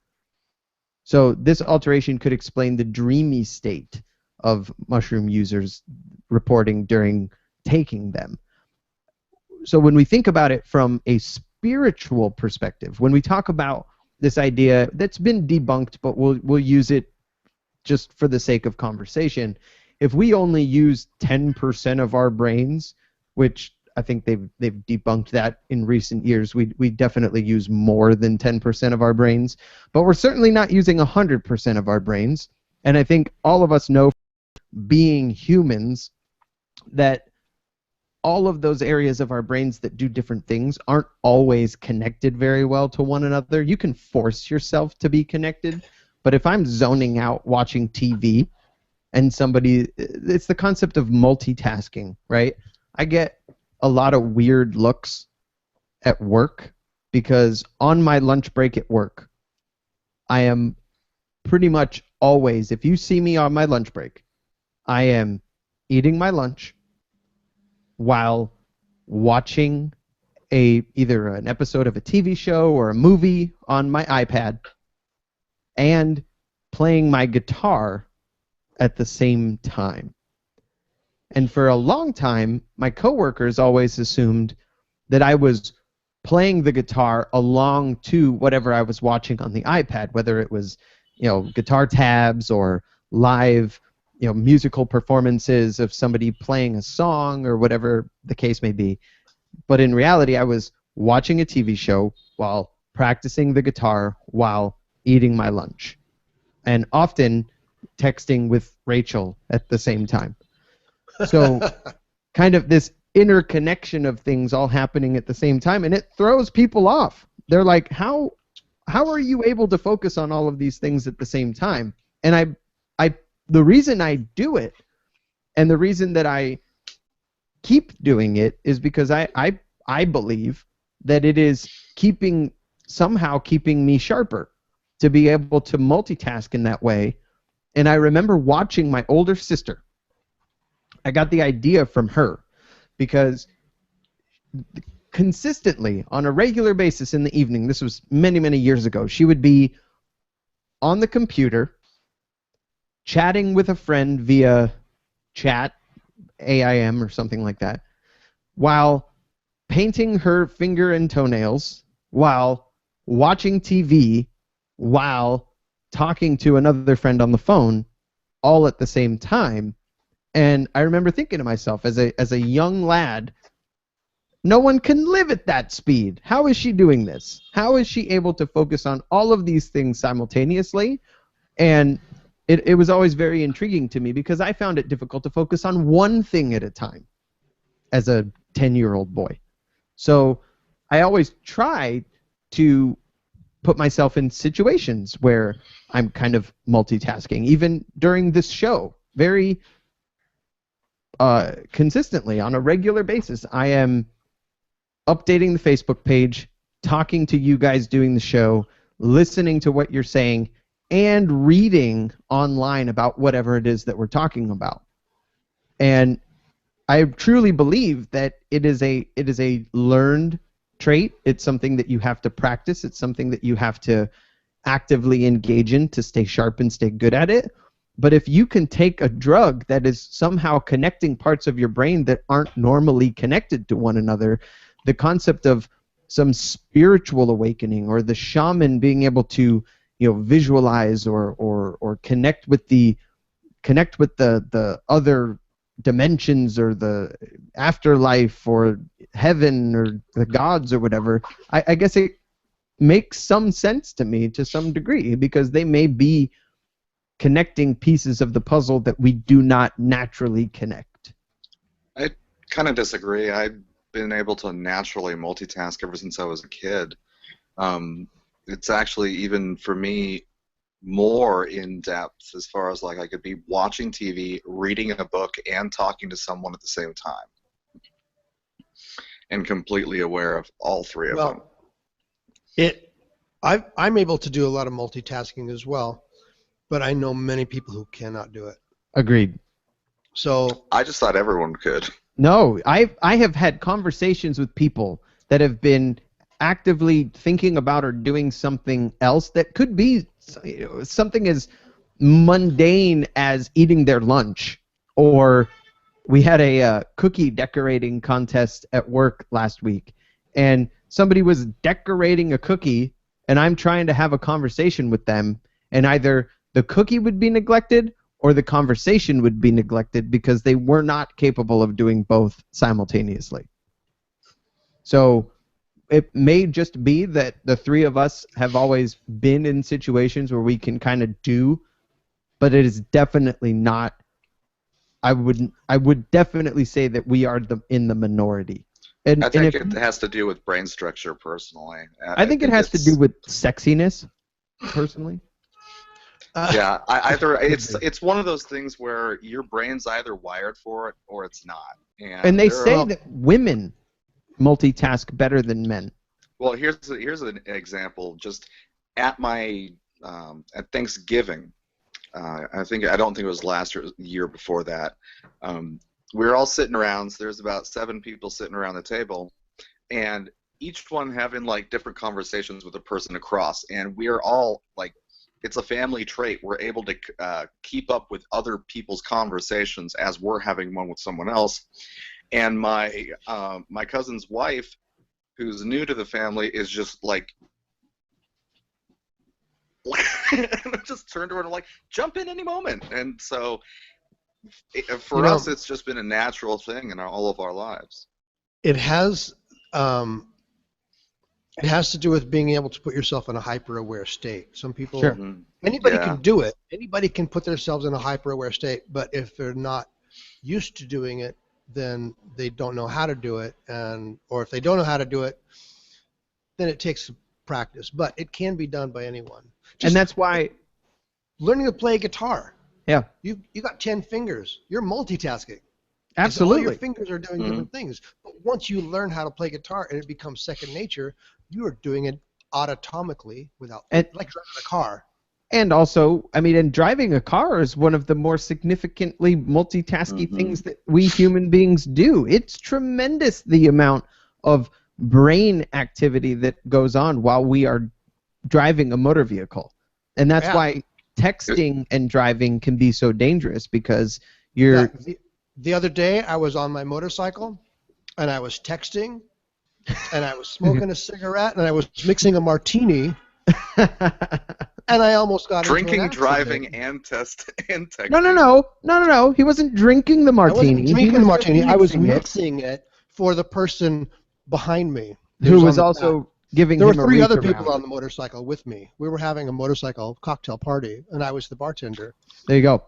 So this alteration could explain the dreamy state of mushroom users reporting during taking them. So when we think about it from a spiritual perspective, when we talk about this idea that's been debunked, but we'll use it just for the sake of conversation, if we only use 10% of our brains, which I think they've debunked that in recent years, we definitely use more than 10% of our brains, but we're certainly not using 100% of our brains. And I think all of us know, being humans, that all of those areas of our brains that do different things aren't always connected very well to one another. You can force yourself to be connected, but if I'm zoning out watching TV and it's the concept of multitasking, right? I get a lot of weird looks at work because on my lunch break at work, I am pretty much always, if you see me on my lunch break, I am eating my lunch while watching either an episode of a TV show or a movie on my iPad and playing my guitar at the same time. And for a long time, my coworkers always assumed that I was playing the guitar along to whatever I was watching on the iPad, whether it was, guitar tabs or live, musical performances of somebody playing a song or whatever the case may be. But in reality, I was watching a TV show while practicing the guitar while eating my lunch, and often texting with Rachel at the same time. So kind of this interconnection of things all happening at the same time, and it throws people off. They're like, how are you able to focus on all of these things at the same time? And the reason I do it, and the reason that I keep doing it, is because I believe that it is somehow keeping me sharper to be able to multitask in that way. And I remember watching my older sister. I got the idea from her because consistently, on a regular basis in the evening, this was many, many years ago, she would be on the computer chatting with a friend via chat, AIM or something like that, while painting her finger and toenails, while watching TV, while talking to another friend on the phone, all at the same time. And I remember thinking to myself, as a young lad, no one can live at that speed. How is she doing this? How is she able to focus on all of these things simultaneously? And it was always very intriguing to me because I found it difficult to focus on one thing at a time as a 10-year-old boy. So I always try to put myself in situations where I'm kind of multitasking, even during this show, very consistently on a regular basis. I am updating the Facebook page, talking to you guys doing the show, listening to what you're saying, and reading online about whatever it is that we're talking about. And I truly believe that it is a learned trait. It's something that you have to practice. It's something that you have to actively engage in to stay sharp and stay good at it. But if you can take a drug that is somehow connecting parts of your brain that aren't normally connected to one another, the concept of some spiritual awakening, or the shaman being able to, visualize or connect with the other dimensions, or the afterlife, or heaven, or the gods, or whatever, I guess it makes some sense to me to some degree, because they may be connecting pieces of the puzzle that we do not naturally connect. I kind of disagree. I've been able to naturally multitask ever since I was a kid. It's actually, even for me, more in depth, as far as like I could be watching TV, reading a book, and talking to someone at the same time, and completely aware of all three of them. I'm able to do a lot of multitasking as well, but I know many people who cannot do it. Agreed. So I just thought everyone could. No, I have had conversations with people that have been actively thinking about or doing something else that could be something as mundane as eating their lunch. Or we had a cookie decorating contest at work last week, and somebody was decorating a cookie, and I'm trying to have a conversation with them, and either the cookie would be neglected or the conversation would be neglected because they were not capable of doing both simultaneously. So it may just be that the three of us have always been in situations where we can kind of do, but it is definitely not. I would definitely say that we are in the minority. And I think and it has to do with brain structure, personally. I think it has to do with sexiness, personally. Yeah, it's one of those things where your brain's either wired for it or it's not. And they say that women multitask better than men. Well, here's an example. Just at my at Thanksgiving, I don't think it was last year, the year before that. We were all sitting around. So there's about 7 people sitting around the table, and each one having like different conversations with the person across, and we're all like. It's a family trait. We're able to keep up with other people's conversations as we're having one with someone else. And my cousin's wife, who's new to the family, is just like, and I just turned to her and I'm like, jump in any moment. And so for us, it's just been a natural thing in all of our lives. It has. It has to do with being able to put yourself in a hyper-aware state. Some people, sure. Anybody can do it. Anybody can put themselves in a hyper-aware state, but if they're not used to doing it, then they don't know how to do it, or if they don't know how to do it, then it takes practice. But it can be done by anyone. And that's why learning to play guitar. Yeah. You got 10 fingers. You're multitasking. Absolutely. All your fingers are doing different things. But once you learn how to play guitar and it becomes second nature, you are doing it automatically like driving a car. And also, I mean, and driving a car is one of the more significantly multitasking things that we human beings do. It's tremendous the amount of brain activity that goes on while we are driving a motor vehicle. And that's why texting and driving can be so dangerous, because you're... The other day, I was on my motorcycle, and I was texting, and I was smoking a cigarette, and I was mixing a martini, and I almost got drinking, into an driving, and texting. No. He wasn't drinking the martini. I wasn't drinking the martini. I was mixing it for the person behind me, who was also giving him a reach around. There were 3 other people on the motorcycle with me. We were having a motorcycle cocktail party, and I was the bartender. There you go.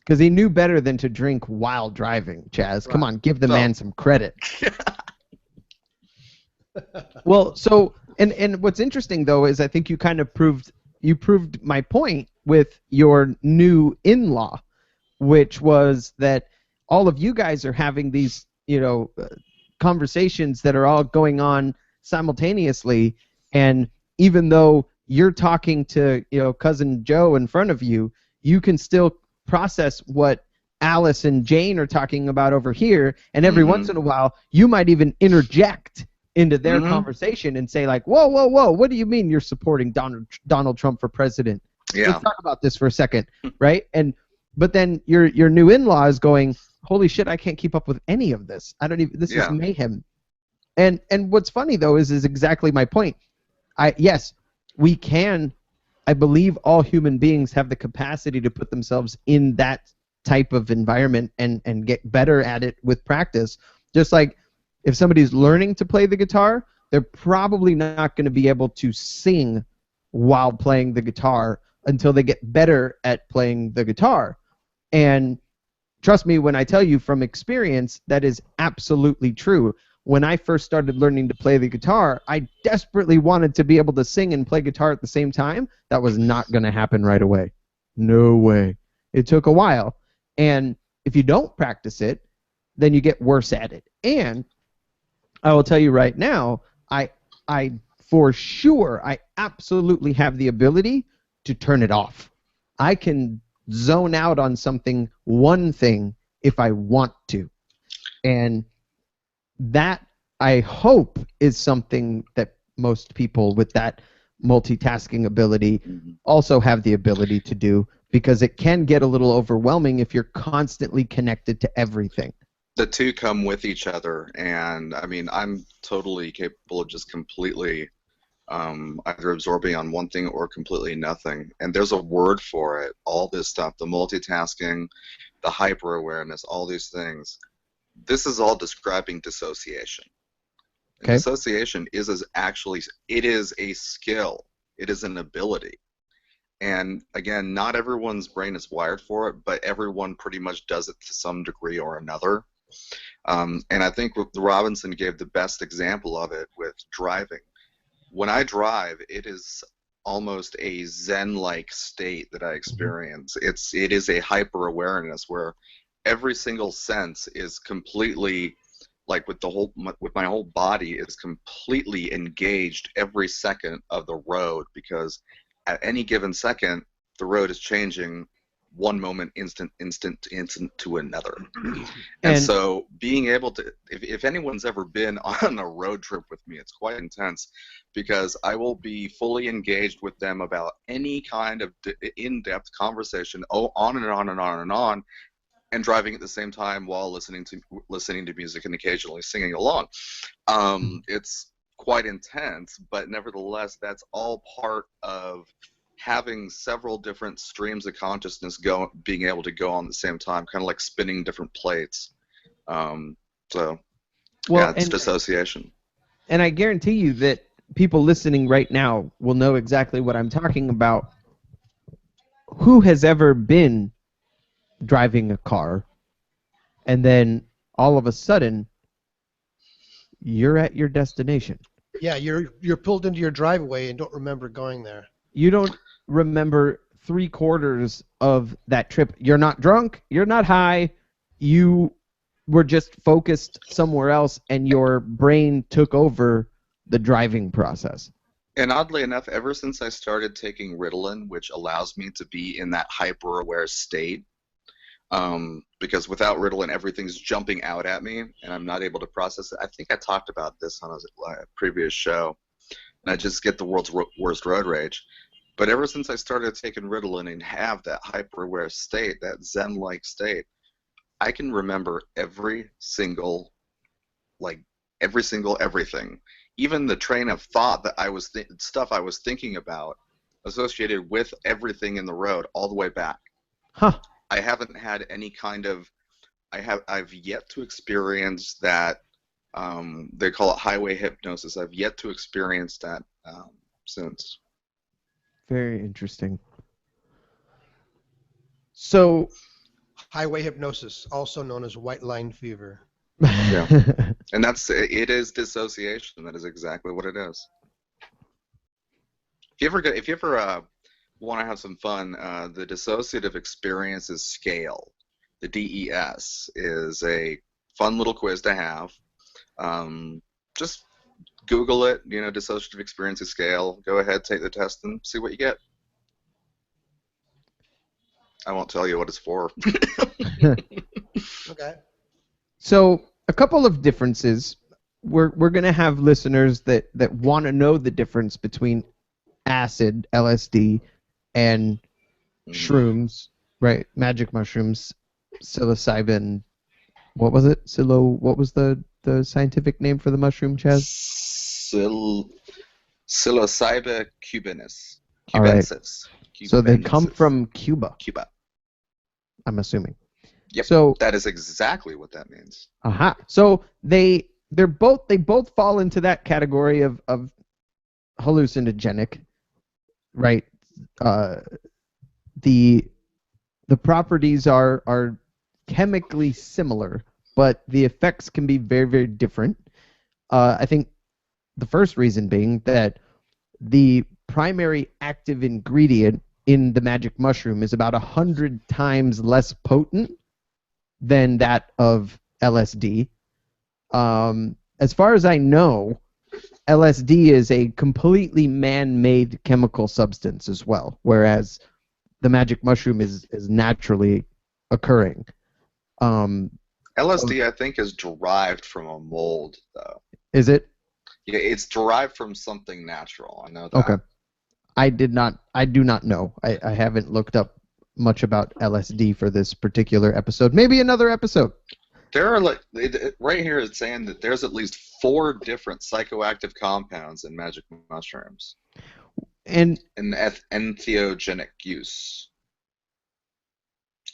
Because he knew better than to drink while driving, Chaz. Right. Come on, give the man some credit. Well, so and what's interesting though is I think you kind of proved my point with your new in-law, which was that all of you guys are having these, conversations that are all going on simultaneously, and even though you're talking to, cousin Joe in front of you, you can still process what Alice and Jane are talking about over here, and every once in a while you might even interject into their conversation and say like, whoa, what do you mean you're supporting Donald Trump for president? Yeah. Let's talk about this for a second, right? But then your new in-law is going, holy shit, I can't keep up with any of this. This is mayhem. And what's funny though is exactly my point. We can. I believe all human beings have the capacity to put themselves in that type of environment and get better at it with practice. Just like if somebody's learning to play the guitar, they're probably not going to be able to sing while playing the guitar until they get better at playing the guitar. And trust me when I tell you from experience, that is absolutely true. When I first started learning to play the guitar, I desperately wanted to be able to sing and play guitar at the same time. That was not going to happen right away. No way. It took a while. And if you don't practice it, then you get worse at it. And I will tell you right now, I for sure, I absolutely have the ability to turn it off. I can zone out on something, one thing, if I want to. And that, I hope, is something that most people with that multitasking ability also have the ability to do, because it can get a little overwhelming if you're constantly connected to everything. The two come with each other, and I mean, I'm totally capable of just completely either absorbing on one thing or completely nothing. And there's a word for it. All this stuff, the multitasking, the hyper awareness, all these things. This is all describing dissociation. And Okay. dissociation is it is a skill. It is an ability. And again, not everyone's brain is wired for it, but everyone pretty much does it to some degree or another. And I think Robinson gave the best example of it with driving. When I drive, it is almost a Zen-like state that I experience. It is a hyper-awareness where every single sense is completely, like with my whole body, is completely engaged every second of the road, because at any given second, the road is changing one moment, instant to another. And so being able to, if anyone's ever been on a road trip with me, it's quite intense, because I will be fully engaged with them about any kind of in-depth conversation, on and on and on and on, and driving at the same time while listening to music and occasionally singing along. It's quite intense, but nevertheless, that's all part of having several different streams of consciousness being able to go on at the same time, kind of like spinning different plates. It's dissociation. And I guarantee you that people listening right now will know exactly what I'm talking about. Who has ever been driving a car, and then all of a sudden you're at your destination? Yeah, you're pulled into your driveway and don't remember going there. You don't remember 3/4 of that trip. You're not drunk, you're not high, you were just focused somewhere else, and your brain took over the driving process. And oddly enough, ever since I started taking Ritalin, which allows me to be in that hyper-aware state, because without Ritalin, everything's jumping out at me, and I'm not able to process it. I think I talked about this on a previous show, and I just get the world's worst road rage. But ever since I started taking Ritalin and have that hyper-aware state, that Zen-like state, I can remember every single everything. Even the train of thought that stuff I was thinking about associated with everything in the road all the way back. Huh. I haven't had any kind of, I've yet to experience that, they call it highway hypnosis. I've yet to experience that since. Very interesting. So, highway hypnosis, also known as white line fever. Yeah. And it is dissociation. That is exactly what it is. If you ever want to have some fun, the dissociative experiences scale, the DES, is a fun little quiz to have. Just Google it, dissociative experiences scale. Go ahead, take the test, and see what you get. I won't tell you what it's for. Okay. So, a couple of differences. We're going to have listeners that want to know the difference between acid, LSD, and shrooms, right? Magic mushrooms, psilocybin. What was it? What was the scientific name for the mushroom, Chaz? Psilocybe cubensis. All right. So they come from Cuba. Cuba. I'm assuming. Yep. So that is exactly what that means. Aha. So they both fall into that category of hallucinogenic, right? The properties are chemically similar, but the effects can be very, very different. I think the first reason being that the primary active ingredient in the magic mushroom is about 100 times less potent than that of LSD. As far as I know, LSD is a completely man-made chemical substance as well, whereas the magic mushroom is naturally occurring. LSD, I think, is derived from a mold, though. Is it? Yeah, it's derived from something natural. I know that. Okay. I do not know. I haven't looked up much about LSD for this particular episode. Maybe another episode. There are right here it's saying that there's at least 4 different psychoactive compounds in magic mushrooms. And in entheogenic use.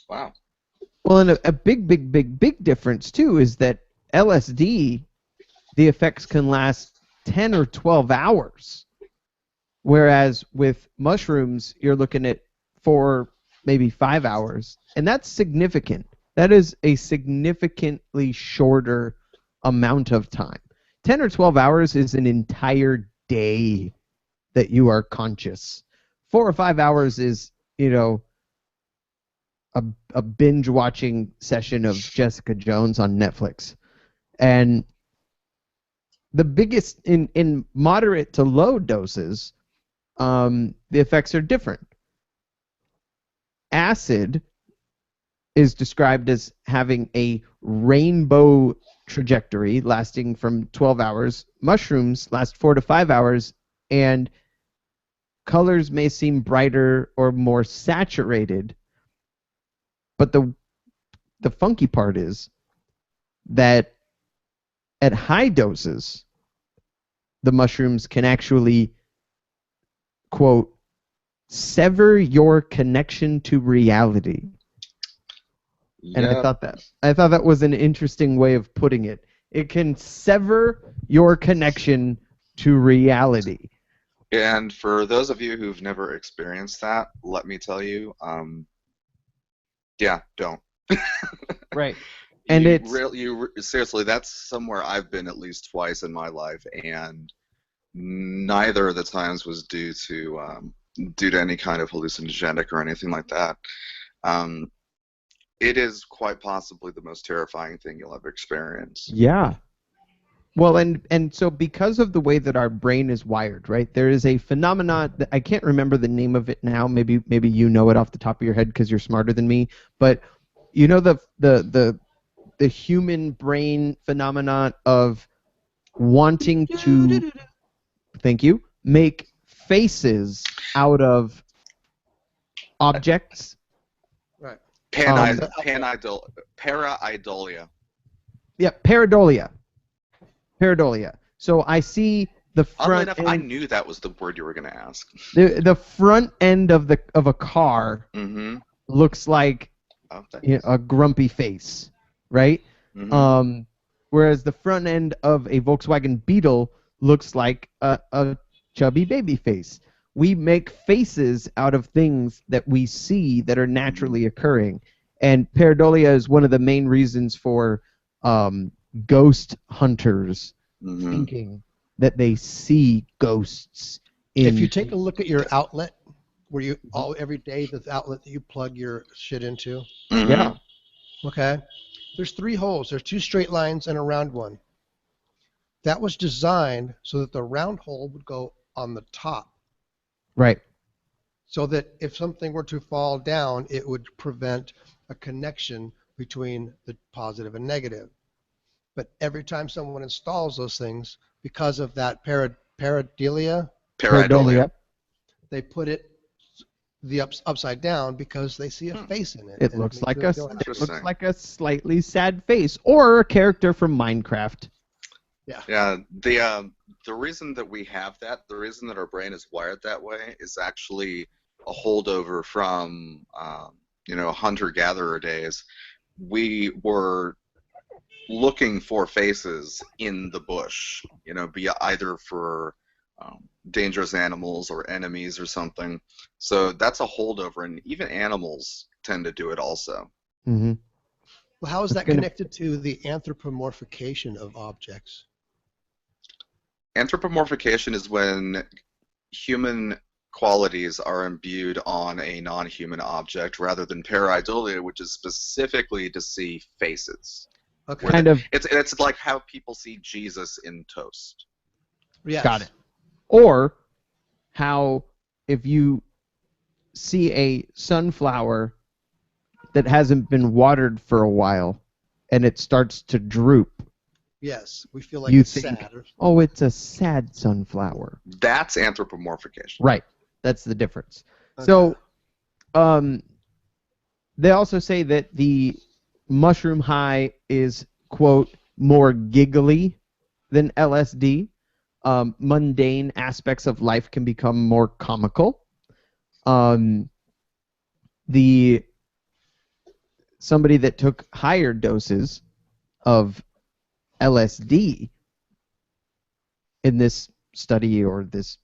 Wow. Well, and a big difference too is that LSD, the effects can last 10 or 12 hours, whereas with mushrooms you're looking at 4, maybe 5 hours, and that's significant. That is a significantly shorter amount of time. 10 or 12 hours is an entire day that you are conscious. 4 or 5 hours is, a binge watching session of Jessica Jones on Netflix. And the biggest in moderate to low doses, the effects are different. Acid is described as having a rainbow trajectory lasting from 12 hours. Mushrooms last 4 to 5 hours, and colors may seem brighter or more saturated. But the funky part is that at high doses, the mushrooms can actually, quote, sever your connection to reality. And Yep. I thought that was an interesting way of putting it. It can sever your connection to reality. And for those of you who've never experienced that, let me tell you, yeah, don't. Right. And seriously, that's somewhere I've been at least twice in my life, and neither of the times was due to any kind of hallucinogenic or anything like that. It is quite possibly the most terrifying thing you'll ever experience. Yeah. Well, and so because of the way that our brain is wired, right? There is a phenomenon that I can't remember the name of it now. Maybe you know it off the top of your head because you're smarter than me. But you know the human brain phenomenon of wanting to, thank you, make faces out of objects. Right. Pareidolia. Yeah, pareidolia. So I see the front. Oddly enough, I knew that was the word you were going to ask. The front end of a car looks like a grumpy face, right? Mm-hmm. Whereas the front end of a Volkswagen Beetle looks like a chubby baby face. We make faces out of things that we see that are naturally occurring, and pareidolia is one of the main reasons for ghost hunters thinking that they see ghosts. If you take a look at your outlet, where you every day the outlet that you plug your shit into. Yeah. Okay. There's 3 holes. There's 2 straight lines and a round one. That was designed so that the round hole would go on the top. Right. So that if something were to fall down, it would prevent a connection between the positive and negative. But every time someone installs those things, because of that pareidolia, they put it upside down because they see a face in it. It looks like a slightly sad face or a character from Minecraft. Yeah. Yeah. The reason that we have that, the reason that our brain is wired that way, is actually a holdover from hunter-gatherer days. We were looking for faces in the bush, be either for dangerous animals or enemies or something. So that's a holdover, and even animals tend to do it also. Mm-hmm. Well, how is that connected to the anthropomorphication of objects? Anthropomorphication is when human qualities are imbued on a non-human object, rather than pareidolia, which is specifically to see faces. Okay. It's like how people see Jesus in toast. Yes. Got it. Or how if you see a sunflower that hasn't been watered for a while and it starts to droop, Yes, we feel like you it's think, sad. oh, it's a sad sunflower. That's anthropomorphication. Right. That's the difference. Okay. So, they also say that the mushroom high is, quote, more giggly than LSD. Mundane aspects of life can become more comical. Somebody that took higher doses of LSD in this study or this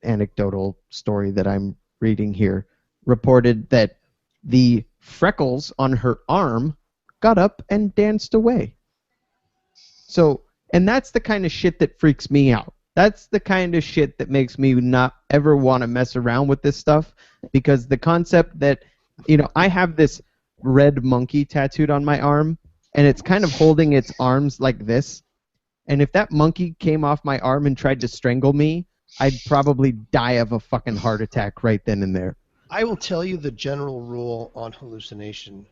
anecdotal story that I'm reading here reported that the freckles on her arm got up and danced away. So, and that's the kind of shit that freaks me out. That's the kind of shit that makes me not ever want to mess around with this stuff, because the concept that, you know, I have this red monkey tattooed on my arm, and it's kind of holding its arms like this. And if that monkey came off my arm and tried to strangle me, I'd probably die of a fucking heart attack right then and there. I will tell you the general rule on hallucination.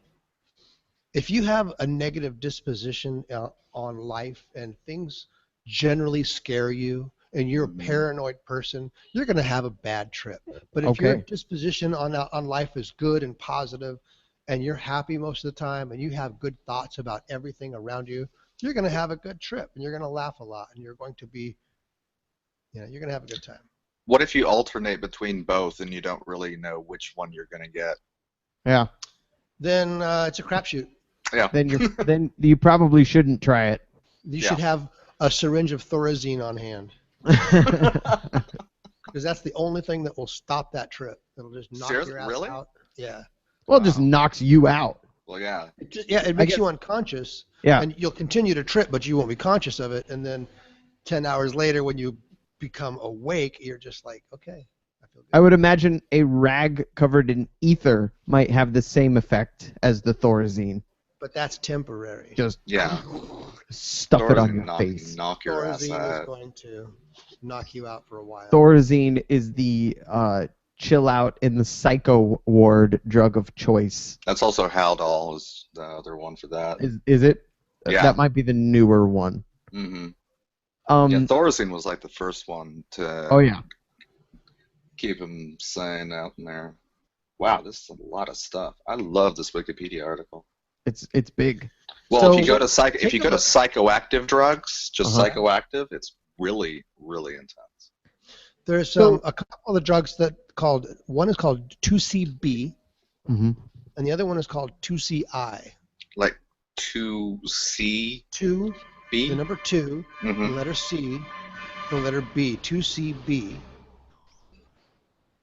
If you have a negative disposition on life and things generally scare you and you're a paranoid person, you're going to have a bad trip. But if your disposition on life is good and positive and you're happy most of the time and you have good thoughts about everything around you, you're going to have a good trip and you're going to laugh a lot and you're going to be, you know, you're going to have a good time. What if you alternate between both and you don't really know which one you're going to get? Yeah. Then it's a crapshoot. Yeah. Then you probably shouldn't try it. You should have a syringe of Thorazine on hand. Because that's the only thing that will stop that trip. It'll just knock your ass out. Yeah. Well, it just knocks you out. Well, yeah. It makes you unconscious. Yeah. And you'll continue to trip, but you won't be conscious of it. And then 10 hours later, when you become awake, you're just like, okay, I feel good. I would imagine a rag covered in ether might have the same effect as the Thorazine. But that's temporary. Just stuff Thorazine it on your face. Knock your ass out. Thorazine is going to knock you out for a while. Thorazine is the chill out in the psycho ward drug of choice. That's also Haldol is the other one for that. Is it? Yeah. That might be the newer one. Mm-hmm. Yeah, Thorazine was like the first one to keep him sane out in there. Wow, this is a lot of stuff. I love this Wikipedia article. It's big. Well, So, if you go to psychoactive drugs, just psychoactive, it's really, really intense. There's a couple of the drugs one is called 2CB, and the other one is called 2CI. Like 2C? 2, B? the number 2, the letter C, the letter B, 2CB.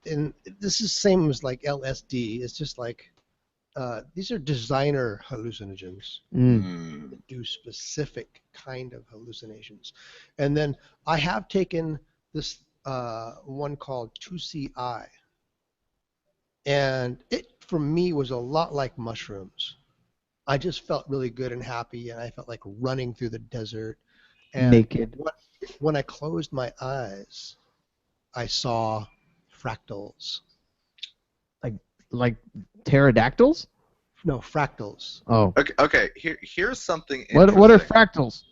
And this is same as like LSD. It's just like, these are designer hallucinogens that do specific kind of hallucinations. And then I have taken this one called 2CI. And it, for me, was a lot like mushrooms. I just felt really good and happy, and I felt like running through the desert. And naked. When I closed my eyes, I saw fractals. Like pterodactyls? No, fractals. Oh. Okay. Here's something interesting. What are fractals?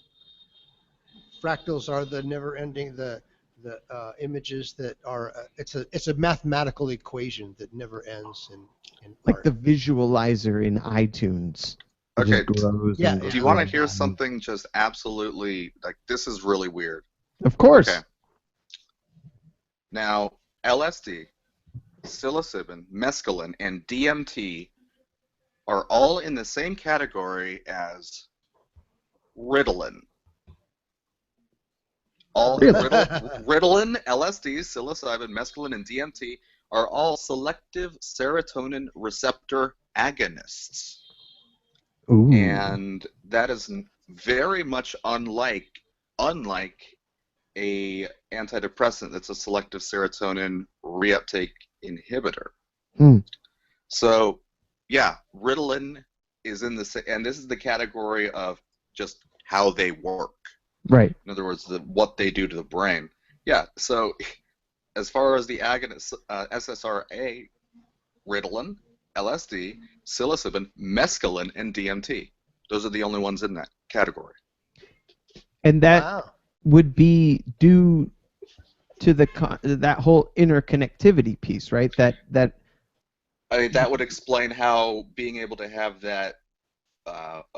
Fractals are the never-ending the images that are it's a mathematical equation that never ends in like art. the visualizer in iTunes. Okay. Do you want to hear something just absolutely like this is really weird? Of course. Okay. Now, LSD, psilocybin, mescaline, and DMT are all in the same category as Ritalin. Ritalin, LSD, psilocybin, mescaline, and DMT are all selective serotonin receptor agonists. Ooh. And that is very much unlike a antidepressant that's a selective serotonin reuptake inhibitor. So, yeah, Ritalin is in the and this is the category of just how they work. Right. In other words, what they do to the brain. Yeah. So, as far as the agonist SSRA, Ritalin, LSD, psilocybin, mescaline, and DMT. Those are the only ones in that category. And that Wow. would be due to that whole interconnectivity piece, right? That I mean, that would explain how being able to have that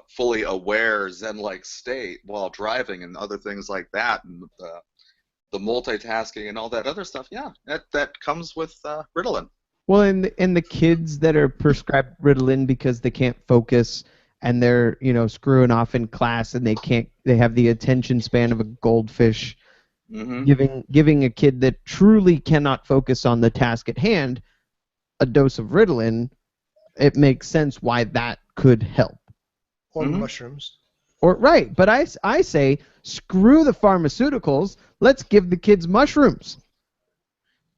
fully aware Zen-like state while driving and other things like that, and the multitasking and all that other stuff. Yeah, that comes with Ritalin. well, and the kids that are prescribed Ritalin because they can't focus and they're screwing off in class and they have the attention span of a goldfish. Giving a kid that truly cannot focus on the task at hand a dose of Ritalin, it makes sense why that could help. Or mushrooms. Or right, but I say screw the pharmaceuticals. Let's give the kids mushrooms.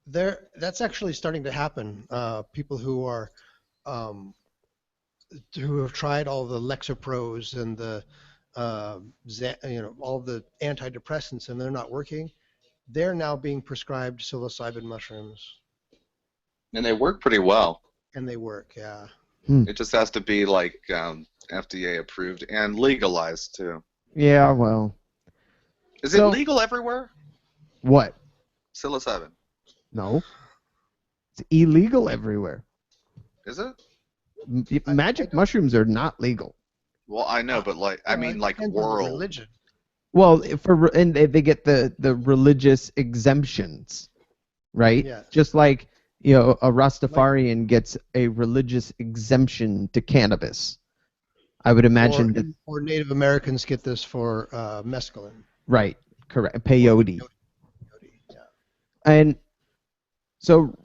That's actually starting to happen. People who are who have tried all the Lexapros and the all the antidepressants and they're not working, they're now being prescribed psilocybin mushrooms. And they work pretty well. And they work, yeah. It just has to be like FDA approved and legalized too. Yeah, well. Is it legal everywhere? What? Psilocybin. No. It's illegal everywhere. Is it? Magic mushrooms are not legal. Well, I know, but like world. Religion. Well, and they get the religious exemptions, right? Yeah. Just like a Rastafarian gets a religious exemption to cannabis. I would imagine or Native Americans get this for mescaline. Right. Correct. Peyote. Yeah. And so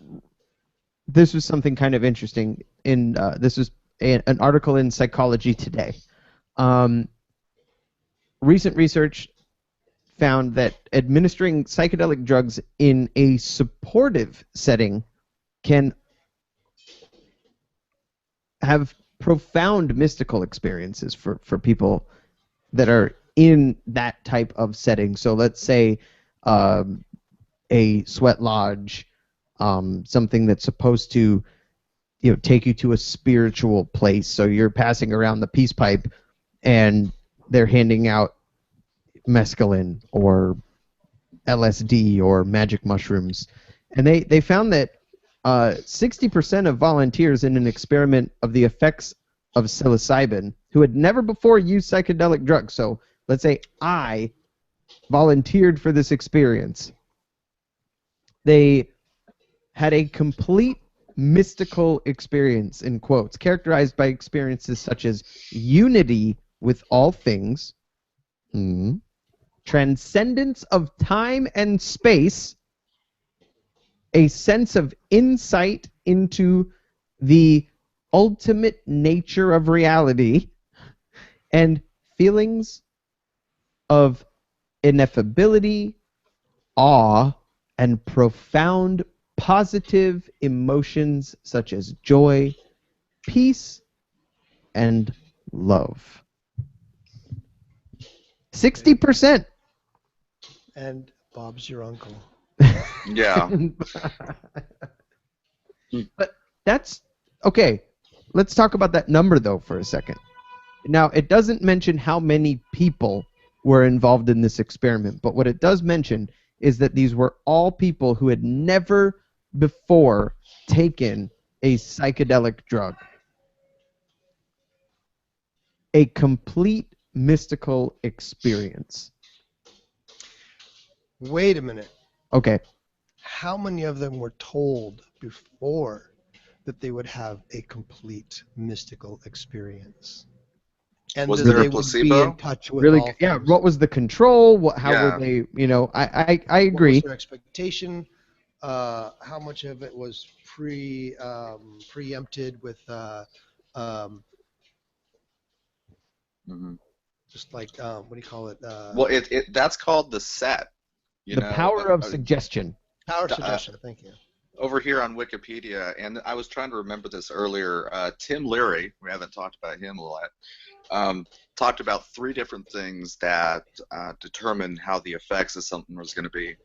this was something kind of interesting. This was an article in Psychology Today. Recent research found that administering psychedelic drugs in a supportive setting can have profound mystical experiences for people that are in that type of setting. So let's say a sweat lodge, something that's supposed to take you to a spiritual place. So you're passing around the peace pipe and they're handing out mescaline or LSD or magic mushrooms. And they found that 60% of volunteers in an experiment of the effects of psilocybin who had never before used psychedelic drugs. So let's say I volunteered for this experience. They had a complete mystical experience, in quotes, characterized by experiences such as unity with all things, transcendence of time and space, a sense of insight into the ultimate nature of reality, and feelings of ineffability, awe, and profound positive emotions such as joy, peace, and love. 60%. And Bob's your uncle. Yeah. But that's okay. Let's talk about that number though for a second. Now, it doesn't mention how many people were involved in this experiment, but what it does mention is that these were all people who had never before taken a psychedelic drug. A complete mystical experience. Wait a minute. Okay. How many of them were told before that they would have a complete mystical experience? And Was that there a they would be placebo? in touch with Really, all yeah. things? What was the control? How Yeah. were they? I agree. What was their expectation? How much of it was preempted with just like what do you call it? Well, that's called the set. The power of suggestion. Power suggestion. Thank you. Over here on Wikipedia, and I was trying to remember this earlier. Tim Leary, we haven't talked about him a lot, talked about 3 different things that determine how the effects of something was going to be: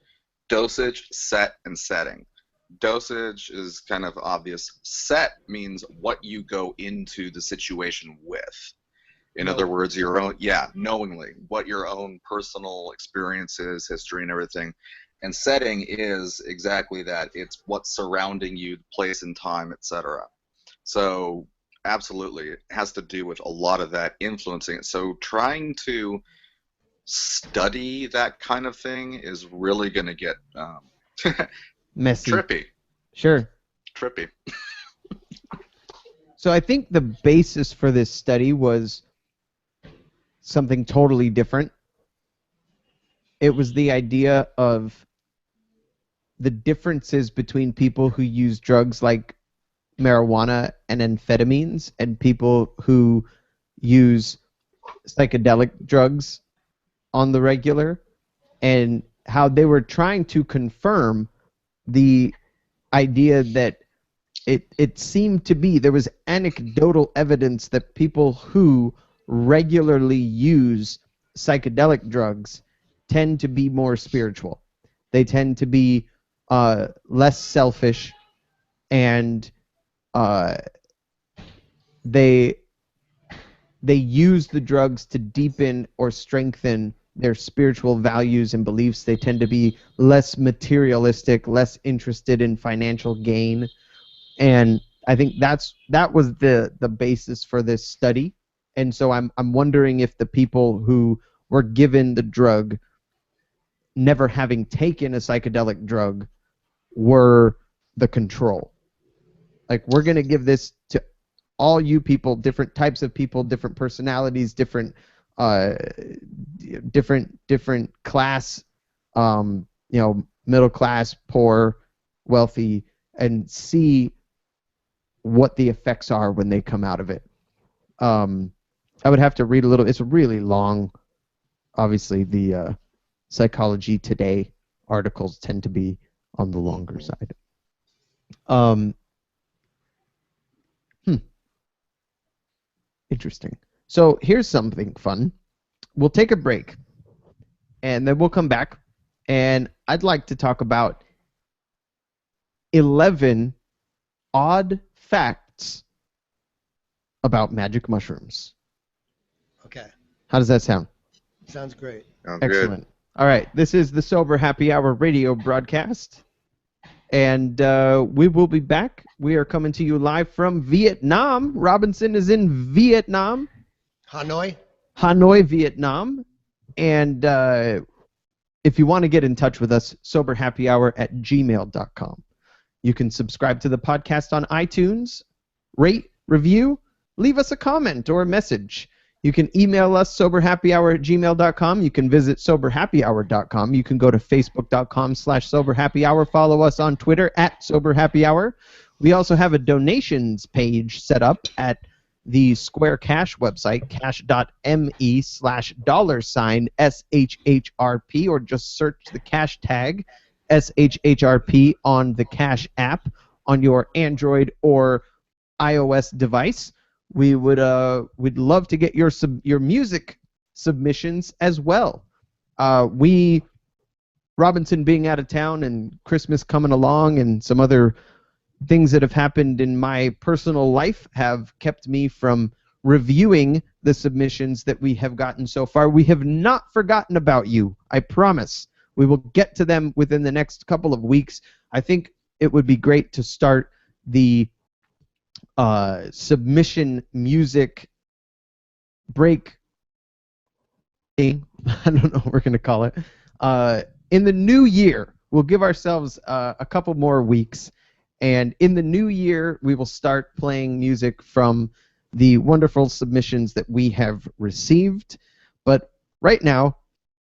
dosage, set, and setting. dosage is kind of obvious. Set means what you go into the situation with. In other words, your own, knowingly, what your own personal experiences, history, and everything. And setting is exactly that. It's what's surrounding you, place and time, etc. So absolutely, it has to do with a lot of that influencing it. So trying to study that kind of thing is really going to get messy. Trippy. Sure. Trippy. So I think the basis for this study was something totally different. It was the idea of the differences between people who use drugs like marijuana and amphetamines and people who use psychedelic drugs on the regular, and how they were trying to confirm the idea that it seemed to be, there was anecdotal evidence that people who regularly use psychedelic drugs tend to be more spiritual. They tend to be less selfish, and they use the drugs to deepen or strengthen their spiritual values and beliefs. They tend to be less materialistic, less interested in financial gain. And I think that was the basis for this study. And so I'm wondering if the people who were given the drug, never having taken a psychedelic drug, were the control. Like, we're going to give this to all you people, different types of people, different personalities, different class, middle class, poor, wealthy, and see what the effects are when they come out of it. I would have to read a little. It's really long. Obviously, the Psychology Today articles tend to be on the longer side. Interesting. So here's something fun. We'll take a break, and then we'll come back, and I'd like to talk about 11 odd facts about magic mushrooms. Okay. How does that sound? Sounds great. Sounds Excellent. good. All right. This is the Sober Happy Hour radio broadcast, and we will be back. We are coming to you live from Vietnam. Robinson is in Vietnam. Hanoi, Vietnam. And if you want to get in touch with us, soberhappyhour@gmail.com. You can subscribe to the podcast on iTunes, rate, review, leave us a comment or a message. You can email us, soberhappyhour@gmail.com. You can visit soberhappyhour.com. You can go to facebook.com/soberhappyhour. Follow us on Twitter @soberhappyhour. We also have a donations page set up at the Square Cash website, cash.me/$SHHRP, or just search the cash tag SHHRP on the Cash app on your Android or iOS device. We'd love to get your music submissions as well. Robinson being out of town and Christmas coming along and some other things that have happened in my personal life have kept me from reviewing the submissions that we have gotten so far. We have not forgotten about you, I promise. We will get to them within the next couple of weeks. I think it would be great to start the submission music break. I don't know what we're going to call it. In the new year, we'll give ourselves a couple more weeks. And in the new year, we will start playing music from the wonderful submissions that we have received. But right now,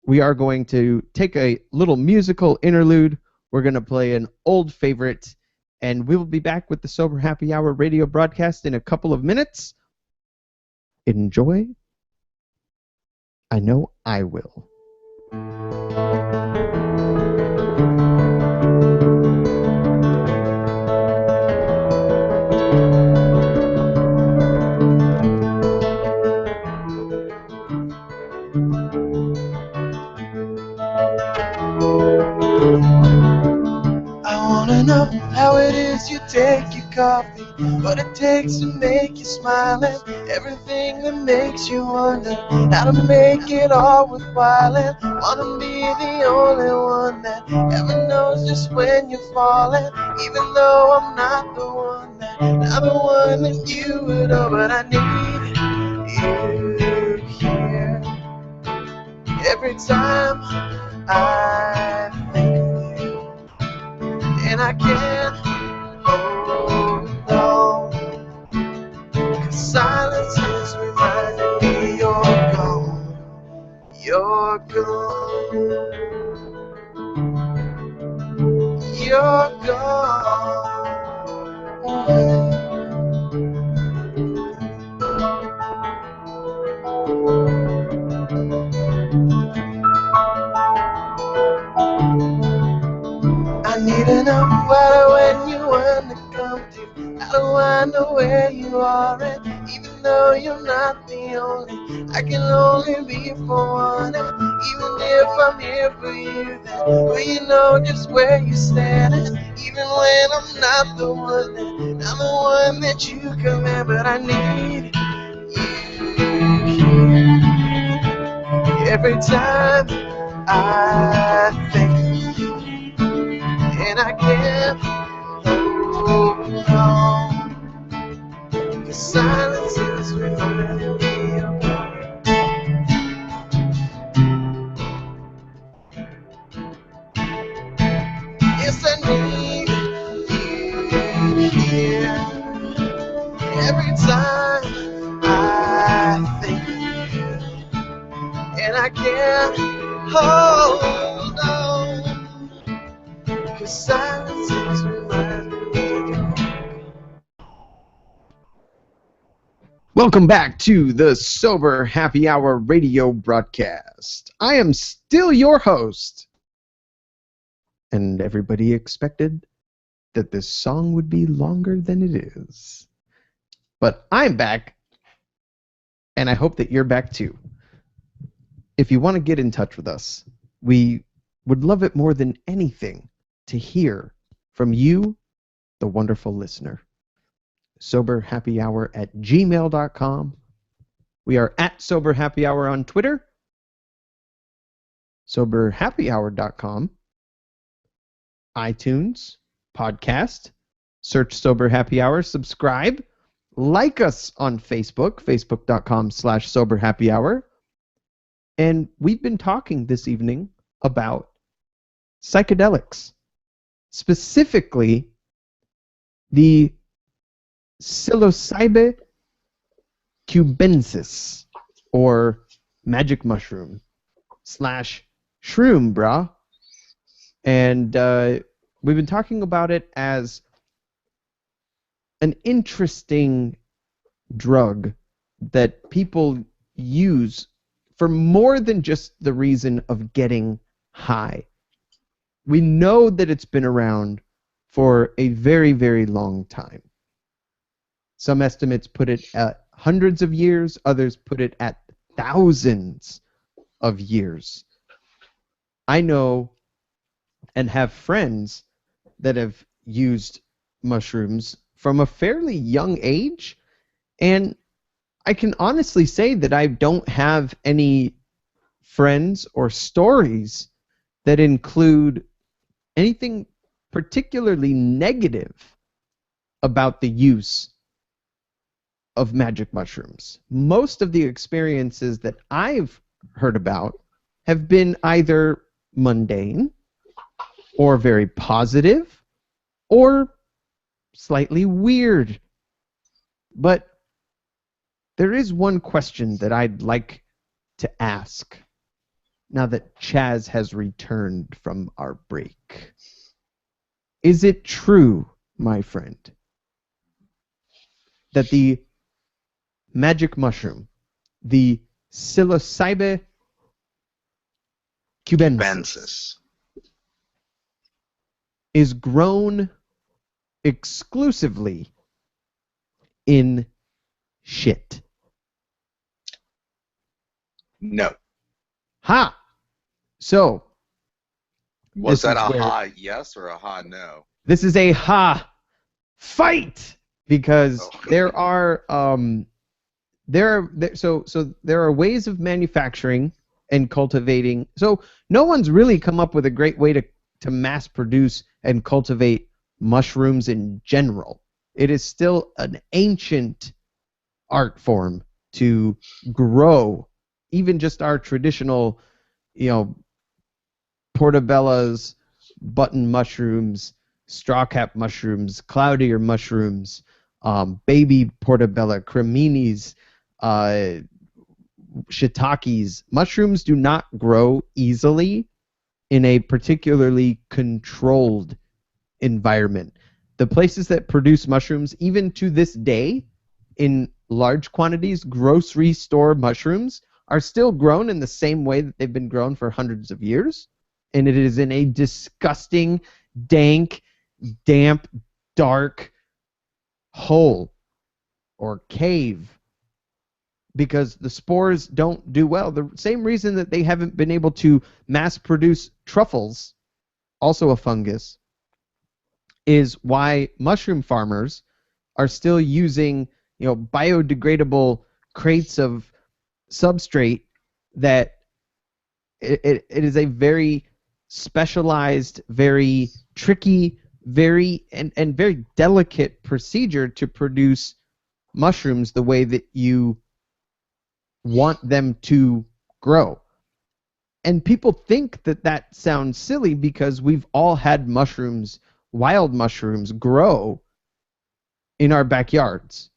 we are going to take a little musical interlude. We're going to play an old favorite, and we will be back with the Sober Happy Hour radio broadcast in a couple of minutes. Enjoy. I know I will. I wanna know how it is you take your coffee, what it takes to make you smile, and everything that makes you wonder how to make it all worthwhile. And wanna be the only one that ever knows just when you're falling, even though I'm not the one that you would know. But I need you here every time I think of you, and I can't hold on, 'cause silence is reminding me you're gone, you're gone, you're gone. I need to know what when you want to come to. How do I know where you are? And even though you're not the only, I can only be for one. And even if I'm here for you, then will you know just where you stand? And even when I'm not the one, then I'm the one that you command. But I need you here every time I think of you, and I can't hold on, 'cause silence is reminding me of you. Yes, I need you here every time I think of you, and I can't hold on, 'cause silence is reminding me of you. Welcome back to the Sober Happy Hour radio broadcast. I am still your host, and everybody expected that this song would be longer than it is. But I'm back, and I hope that you're back too. If you want to get in touch with us, we would love it more than anything to hear from you, the wonderful listener. soberhappyhour@gmail.com. We are at Sober Happy Hour on Twitter, soberhappyhour.com, iTunes, podcast, search Sober Happy Hour, subscribe, like us on Facebook, facebook.com/soberhappyhour. And we've been talking this evening about psychedelics, specifically the psilocybe cubensis, or magic mushroom / shroom, brah. And we've been talking about it as an interesting drug that people use for more than just the reason of getting high. We know that it's been around for a very, very long time. Some estimates put it at hundreds of years, others put it at thousands of years. I know and have friends that have used mushrooms from a fairly young age, and I can honestly say that I don't have any friends or stories that include anything particularly negative about the use of magic mushrooms. Most of the experiences that I've heard about have been either mundane or very positive or slightly weird. But there is one question that I'd like to ask now that Chaz has returned from our break. Is it true, my friend, that the magic mushroom, the psilocybe cubensis, is grown exclusively in shit? No. Ha! So, Was this that is a where- ha yes or a ha no? This is a fight, because there are ways of manufacturing and cultivating. So no one's really come up with a great way to mass produce and cultivate mushrooms in general. It is still an ancient art form to grow even just our traditional, portobellas, button mushrooms, strawcap mushrooms, cloudier mushrooms, baby portobello, creminis, shiitakes. Mushrooms do not grow easily in a particularly controlled environment. The places that produce mushrooms, even to this day, in large quantities, grocery store mushrooms are still grown in the same way that they've been grown for hundreds of years. And it is in a disgusting, dank, damp, dark hole or cave, because the spores don't do well. The same reason that they haven't been able to mass produce truffles, also a fungus, is why mushroom farmers are still using, biodegradable crates of substrate that it is a very specialized, very tricky, very delicate procedure to produce mushrooms the way that you want them to grow. And people think that sounds silly because we've all had mushrooms, wild mushrooms, grow in our backyards.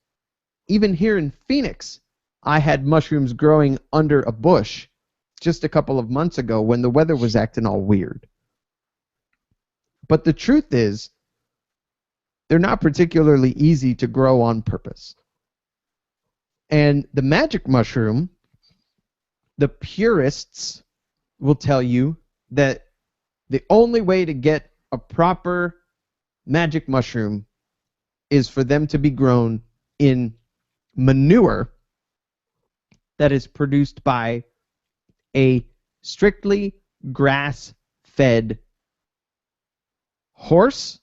Even here in Phoenix, I had mushrooms growing under a bush just a couple of months ago when the weather was acting all weird. But the truth is, they're not particularly easy to grow on purpose. And the magic mushroom, the purists will tell you that the only way to get a proper magic mushroom is for them to be grown in manure that is produced by a strictly grass-fed horse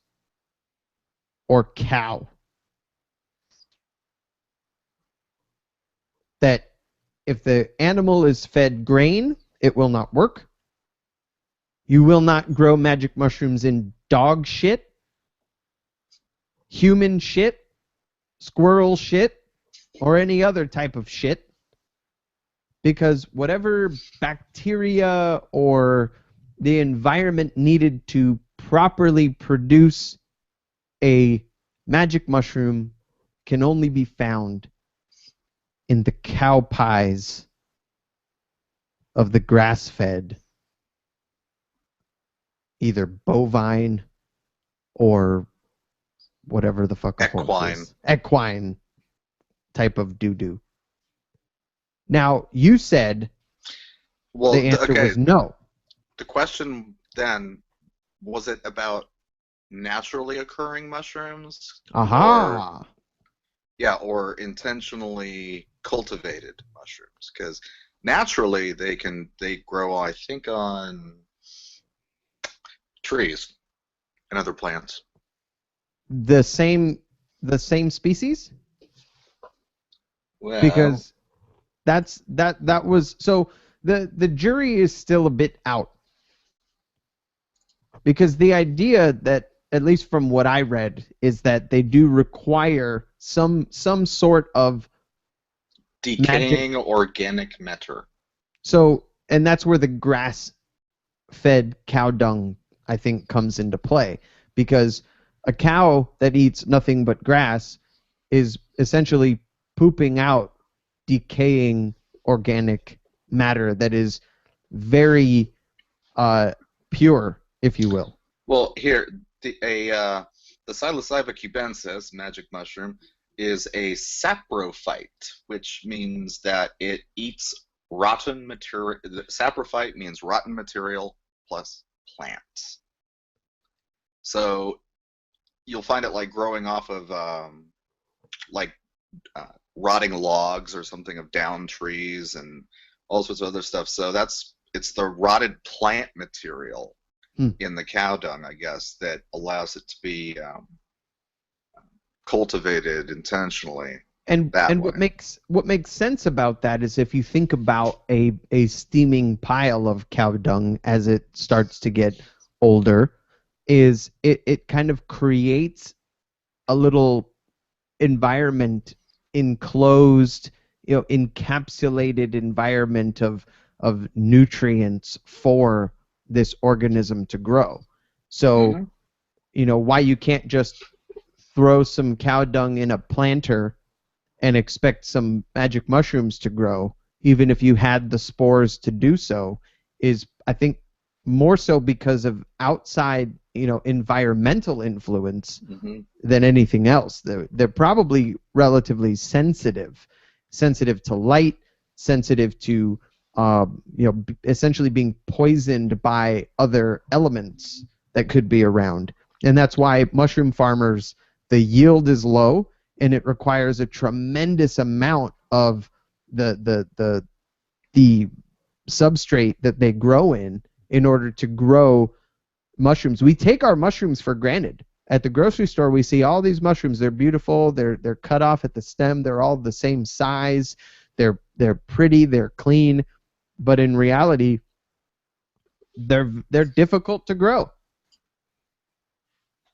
or cow. That if the animal is fed grain, it will not work. You will not grow magic mushrooms in dog shit, human shit, squirrel shit, or any other type of shit, because whatever bacteria or the environment needed to properly produce a magic mushroom can only be found in the cow pies of the grass-fed, either bovine or whatever the fuck a horse is. Equine type of doo-doo. Now, you said the answer was no. The question then, was it about naturally occurring mushrooms? Aha! Or intentionally cultivated mushrooms, because naturally they grow, I think, on trees and other plants. The same species? Well, because that was so the jury is still a bit out, because the idea that, at least from what I read, is that they do require some sort of decaying organic matter. So, and that's where the grass-fed cow dung, I think, comes into play, because a cow that eats nothing but grass is essentially pooping out decaying organic matter that is very pure, if you will. Well, here, the Psilocybe cubensis, magic mushroom, is a saprophyte, which means that it eats rotten material. Saprophyte means rotten material plus plants. So you'll find it like growing off of rotting logs or something of down trees and all sorts of other stuff. So it's the rotted plant material in the cow dung, I guess, that allows it to be cultivated intentionally. And That and way. what makes sense about that is if you think about a steaming pile of cow dung as it starts to get older, is it kind of creates a little environment, enclosed, encapsulated environment of nutrients for this organism to grow. So, why you can't just throw some cow dung in a planter and expect some magic mushrooms to grow, even if you had the spores to do so, is, I think, more so because of outside, environmental influence than anything else. They're probably relatively sensitive to light, sensitive to, essentially being poisoned by other elements that could be around. And that's why mushroom farmers, the yield is low, and it requires a tremendous amount of the substrate that they grow in order to grow mushrooms. We take our mushrooms for granted. At the grocery store, we see all these mushrooms. They're beautiful. They're cut off at the stem. They're all the same size. They're pretty. They're clean. But in reality, they're difficult to grow.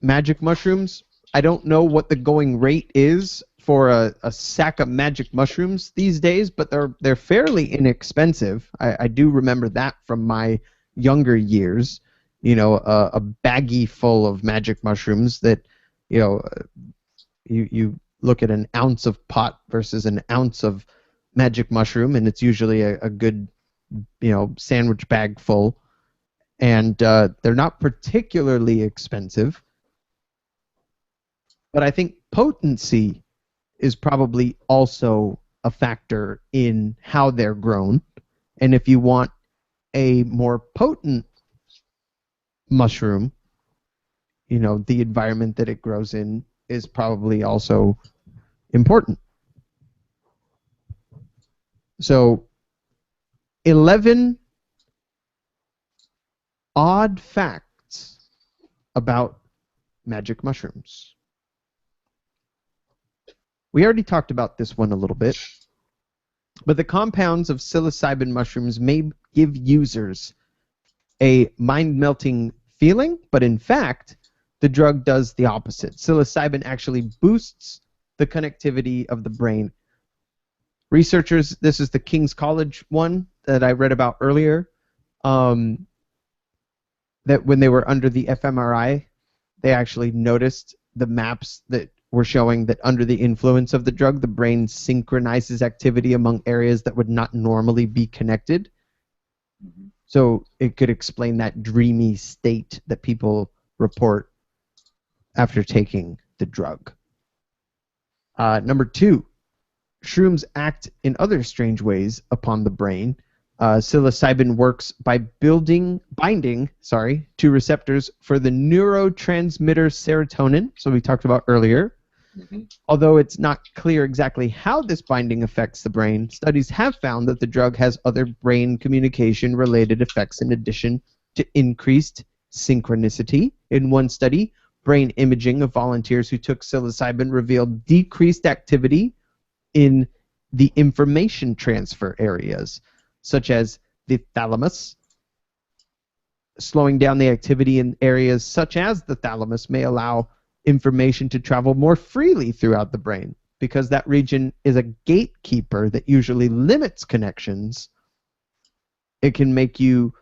Magic mushrooms, I don't know what the going rate is for a sack of magic mushrooms these days, but they're fairly inexpensive. I do remember that from my younger years. A baggie full of magic mushrooms that, you look at an ounce of pot versus an ounce of magic mushroom, and it's usually a good, sandwich bag full. And they're not particularly expensive. But I think potency is probably also a factor in how they're grown. And if you want a more potent mushroom, the environment that it grows in is probably also important. So 11 odd facts about magic mushrooms. We already talked about this one a little bit, but the compounds of psilocybin mushrooms may give users a mind-melting feeling, but in fact, the drug does the opposite. Psilocybin actually boosts the connectivity of the brain. Researchers, this is the King's College one that I read about earlier, that when they were under the fMRI, they actually noticed the maps that were showing that under the influence of the drug, the brain synchronizes activity among areas that would not normally be connected. So it could explain that dreamy state that people report after taking the drug. Number 2, shrooms act in other strange ways upon the brain. Psilocybin works by binding to receptors for the neurotransmitter serotonin, so we talked about earlier. Although it's not clear exactly how this binding affects the brain, studies have found that the drug has other brain communication-related effects in addition to increased synchronicity. In one study, brain imaging of volunteers who took psilocybin revealed decreased activity in the information transfer areas, such as the thalamus. Slowing down the activity in areas such as the thalamus may allow information to travel more freely throughout the brain, because that region is a gatekeeper that usually limits connections. It can make you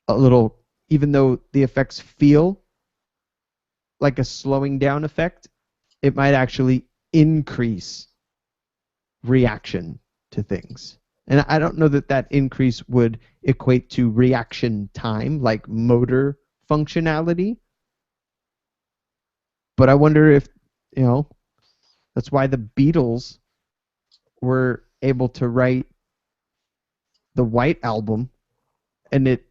a little, even though the effects feel like a slowing down effect, it might actually increase reaction to things. And I don't know that that increase would equate to reaction time, like motor functionality. But I wonder if, that's why the Beatles were able to write the White Album, and it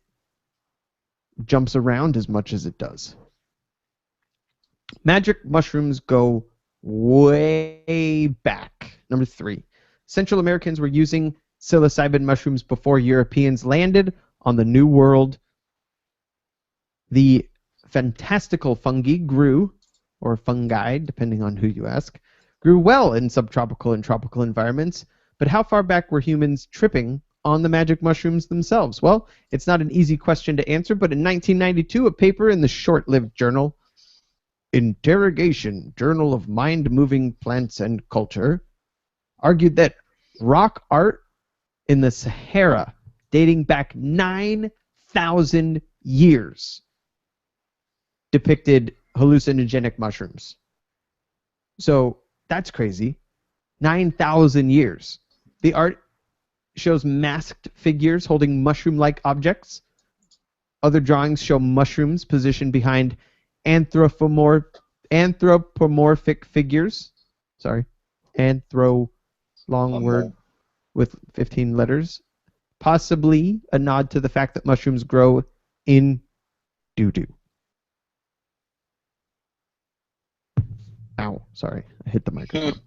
jumps around as much as it does. Magic mushrooms go way back. Number 3. Central Americans were using psilocybin mushrooms before Europeans landed on the New World. The fantastical fungi grew, or fungi, depending on who you ask, grew well in subtropical and tropical environments, but how far back were humans tripping on the magic mushrooms themselves? Well, it's not an easy question to answer, but in 1992, a paper in the short-lived journal Interrogation, Journal of Mind-Moving Plants and Culture, argued that rock art in the Sahara, dating back 9,000 years, depicted hallucinogenic mushrooms. So that's crazy. 9,000 years. The art shows masked figures holding mushroom-like objects. Other drawings show mushrooms positioned behind anthropomorphic figures. Sorry. Long word with 15 letters. Possibly a nod to the fact that mushrooms grow in doo-doo. Ow, sorry. I hit the microphone.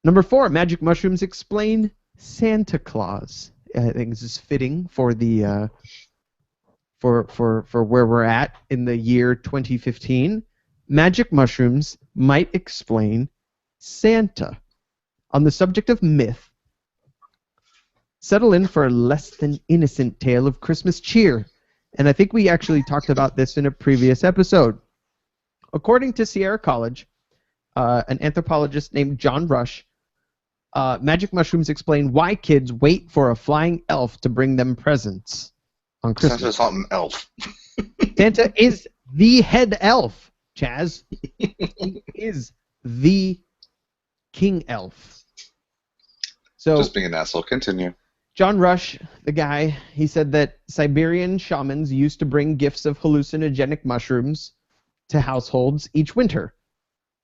Number 4, magic mushrooms explain Santa Claus. I think this is fitting for the for where we're at in the year 2015. Magic mushrooms might explain Santa. On the subject of myth, settle in for a less than innocent tale of Christmas cheer. And I think we actually talked about this in a previous episode. According to Sierra College, an anthropologist named John Rush, magic mushrooms explain why kids wait for a flying elf to bring them presents on Christmas. Santa's not an elf. Santa is the head elf, Chaz. He is the king elf. So, just being an asshole. Continue. John Rush, the guy, he said that Siberian shamans used to bring gifts of hallucinogenic mushrooms to households each winter.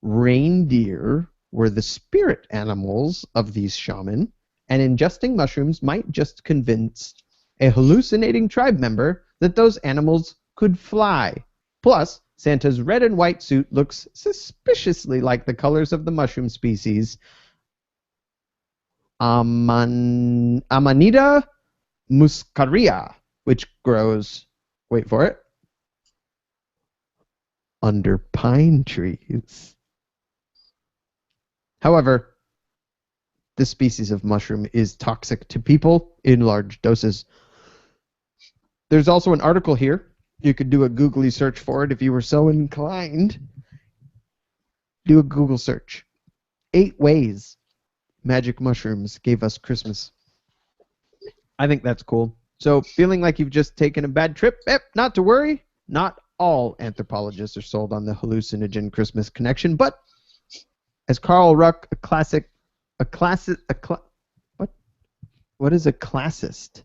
Reindeer were the spirit animals of these shaman, and ingesting mushrooms might just convince a hallucinating tribe member that those animals could fly. Plus, Santa's red and white suit looks suspiciously like the colors of the mushroom species Amanita muscaria, which grows, wait for it, under pine trees. However, this species of mushroom is toxic to people in large doses. There's also an article here. You could do a googly search for it if you were so inclined. Do a Google search. 8 ways magic mushrooms gave us Christmas. I think that's cool. So, feeling like you've just taken a bad trip? Not to worry. Not all anthropologists are sold on the hallucinogen Christmas connection, but as Carl Ruck, what is a classist?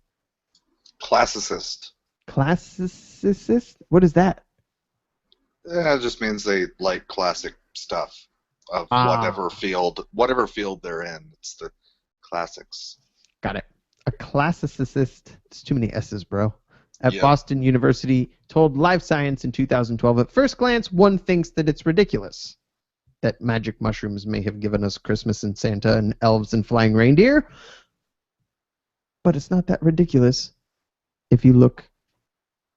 Classicist. Classicist? What is that? Yeah, it just means they like classic stuff of whatever field they're in. It's the classics. Got it. A classicist. It's too many S's, bro. At Boston University told Live Science in 2012, at first glance, one thinks that it's ridiculous that magic mushrooms may have given us Christmas and Santa and elves and flying reindeer. But it's not that ridiculous if you look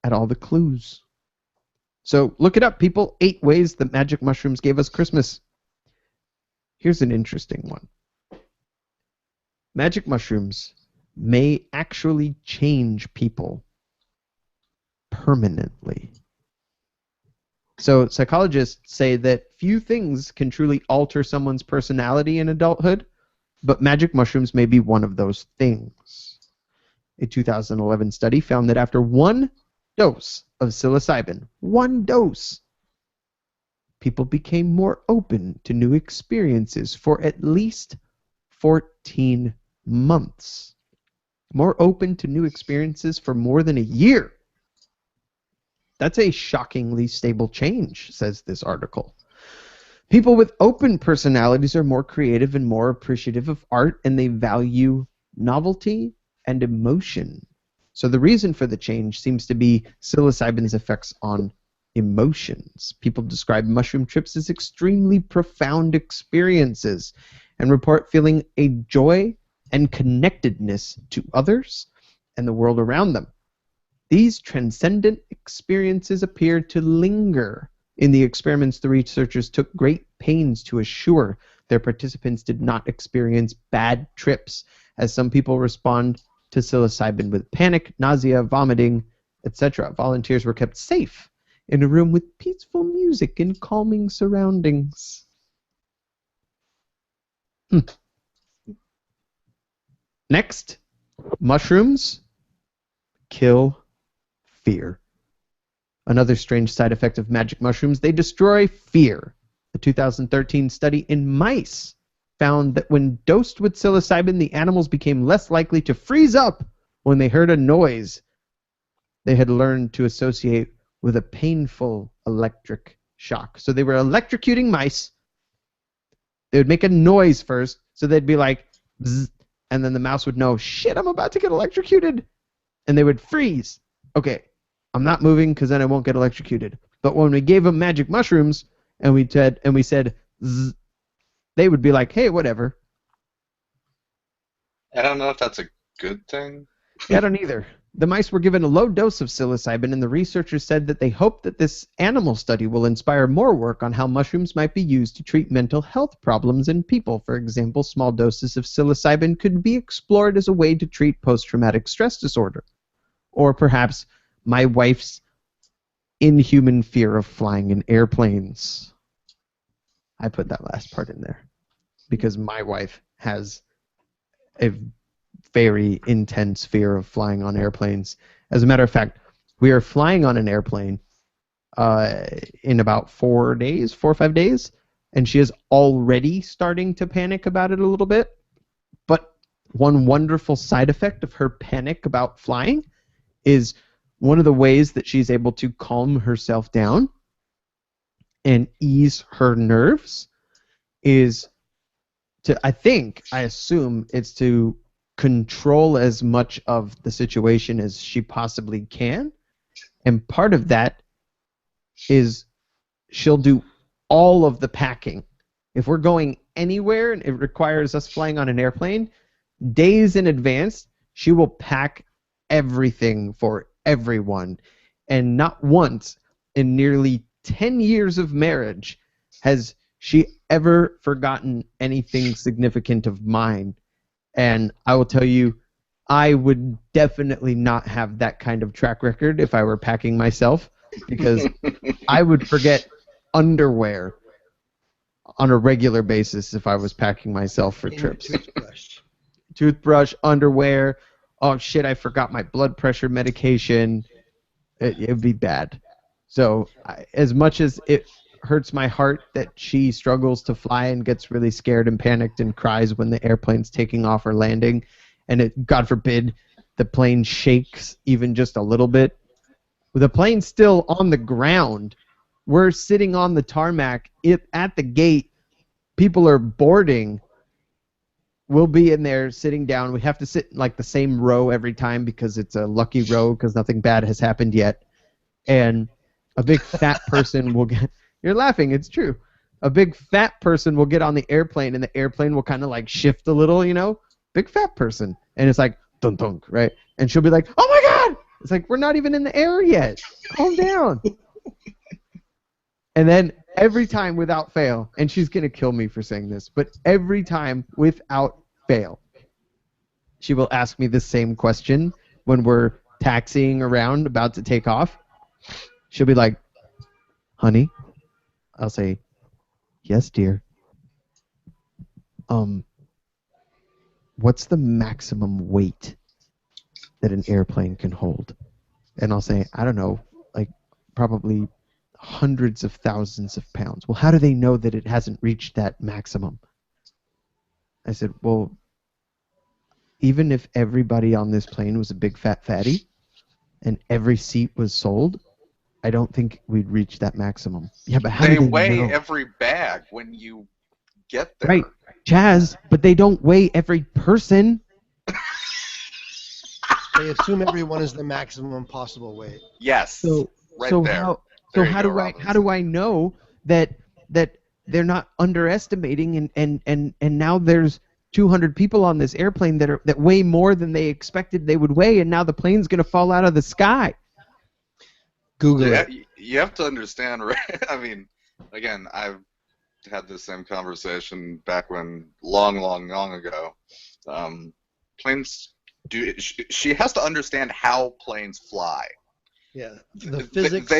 at all the clues. So look it up, people. 8 ways that magic mushrooms gave us Christmas. Here's an interesting one. Magic mushrooms may actually change people permanently. So psychologists say that few things can truly alter someone's personality in adulthood, but magic mushrooms may be one of those things. A 2011 study found that after 1 dose of psilocybin, 1 dose, people became more open to new experiences for at least 14 months. More open to new experiences for more than a year. That's a shockingly stable change, says this article. People with open personalities are more creative and more appreciative of art, and they value novelty and emotion. So the reason for the change seems to be psilocybin's effects on emotions. People describe mushroom trips as extremely profound experiences and report feeling a joy and connectedness to others and the world around them. These transcendent experiences appeared to linger. In the experiments, the researchers took great pains to assure their participants did not experience bad trips, as some people respond to psilocybin with panic, nausea, vomiting, etc. Volunteers were kept safe in a room with peaceful music and calming surroundings. Next, mushrooms kill fear. Another strange side effect of magic mushrooms, they destroy fear. A 2013 study in mice found that when dosed with psilocybin, the animals became less likely to freeze up when they heard a noise they had learned to associate with a painful electric shock. So they were electrocuting mice. They would make a noise first, so they'd be like, bzz, and then the mouse would know, shit, I'm about to get electrocuted. And they would freeze. Okay, I'm not moving because then I won't get electrocuted. But when we gave them magic mushrooms and we said, zzz, they would be like, hey, whatever. I don't know if that's a good thing. Yeah, I don't either. The mice were given a low dose of psilocybin, and the researchers said that they hope that this animal study will inspire more work on how mushrooms might be used to treat mental health problems in people. For example, small doses of psilocybin could be explored as a way to treat post-traumatic stress disorder. Or perhaps my wife's inhuman fear of flying in airplanes. I put that last part in there because my wife has a very intense fear of flying on airplanes. As a matter of fact, we are flying on an airplane in about 4 or 5 days, and she is already starting to panic about it a little bit. But one wonderful side effect of her panic about flying is one of the ways that she's able to calm herself down and ease her nerves is to, I assume it's to control as much of the situation as she possibly can. And part of that is she'll do all of the packing. If we're going anywhere and it requires us flying on an airplane, days in advance, she will pack everything for everyone. And not once in nearly 10 years of marriage has she ever forgotten anything significant of mine. And I will tell you, I would definitely not have that kind of track record if I were packing myself, because I would forget underwear on a regular basis if I was packing myself for trips. Toothbrush, underwear. Oh shit, I forgot my blood pressure medication. It would be bad. So as much as it hurts my heart that she struggles to fly and gets really scared and panicked and cries when the airplane's taking off or landing, and it, God forbid, the plane shakes even just a little bit. The plane's still on the ground. We're sitting on the tarmac at the gate. People are boarding. We'll be in there sitting down. We have to sit in like the same row every time because it's a lucky row because nothing bad has happened yet. And a big fat person will get... You're laughing, it's true. A big fat person will get on the airplane, and the airplane will kind of like shift a little, you know? Big fat person. And it's like, dunk, dunk, right? And she'll be like, oh my God! It's like, we're not even in the air yet. Calm down. And then every time without fail, and she's going to kill me for saying this, but every time without fail, she will ask me the same question when we're taxiing around about to take off. She'll be like, honey? I'll say, yes, dear. What's the maximum weight that an airplane can hold? And I'll say, I don't know, like probably hundreds of thousands of pounds. Well, how do they know that it hasn't reached that maximum? I said, well, even if everybody on this plane was a big fat fatty and every seat was sold, I don't think we'd reach that maximum. Yeah, but how do they weigh know? every bag when you get there. Right, Chaz, but they don't weigh every person. They assume everyone is the maximum possible weight. Yes. So there. How do I know that they're not underestimating and now there's 200 people on this airplane that weigh more than they expected they would weigh, and now the plane's going to fall out of the sky. Google Yeah, it. you have to understand, right? I mean, again, I've had the same conversation back when, long ago. Planes do. She has to understand how planes fly. Yeah, the They, physics.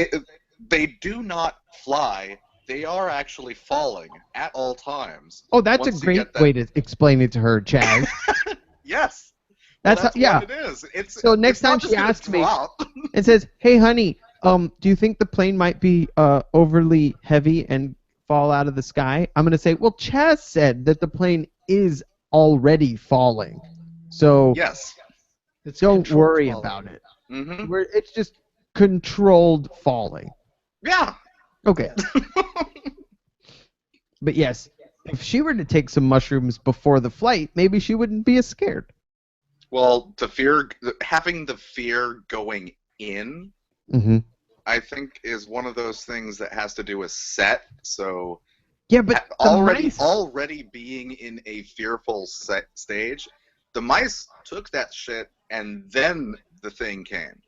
they do not fly. They are actually falling at all times. Oh, that's a Once you great get that, way to explain it to her, Chaz. yes. Well, that's Yeah. what it is. So next It's not time just she gonna asks me drop. and says, "Hey, honey, do you think the plane might be overly heavy and fall out of the sky?" I'm gonna say, "Well, Chaz said that the plane is already falling, so Yes. It's don't controlled worry falling. about it. Mm-hmm. It's just controlled falling." Yeah. Okay. But yes, if she were to take some mushrooms before the flight, maybe she wouldn't be as scared. Well, having the fear going in, Mm-hmm. I think, is one of those things that has to do with set. So Yeah, but the mice. already being in a fearful stage, the mice took that shit, and then the thing came.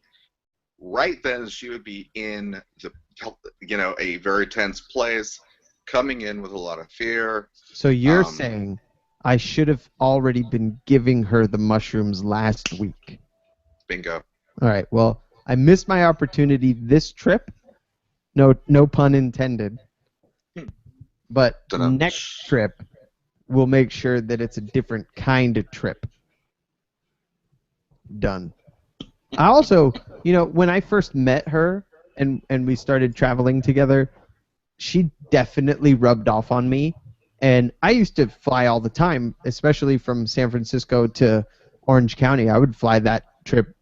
Right then, she would be in a very tense place, coming in with a lot of fear. So you're saying I should have already been giving her the mushrooms last week. Bingo. All right. Well, I missed my opportunity this trip. No pun intended. But Dun-dun. next trip, we'll make sure that it's a different kind of trip. Done. I also, when I first met her and we started traveling together, she definitely rubbed off on me. And I used to fly all the time, especially from San Francisco to Orange County. I would fly that trip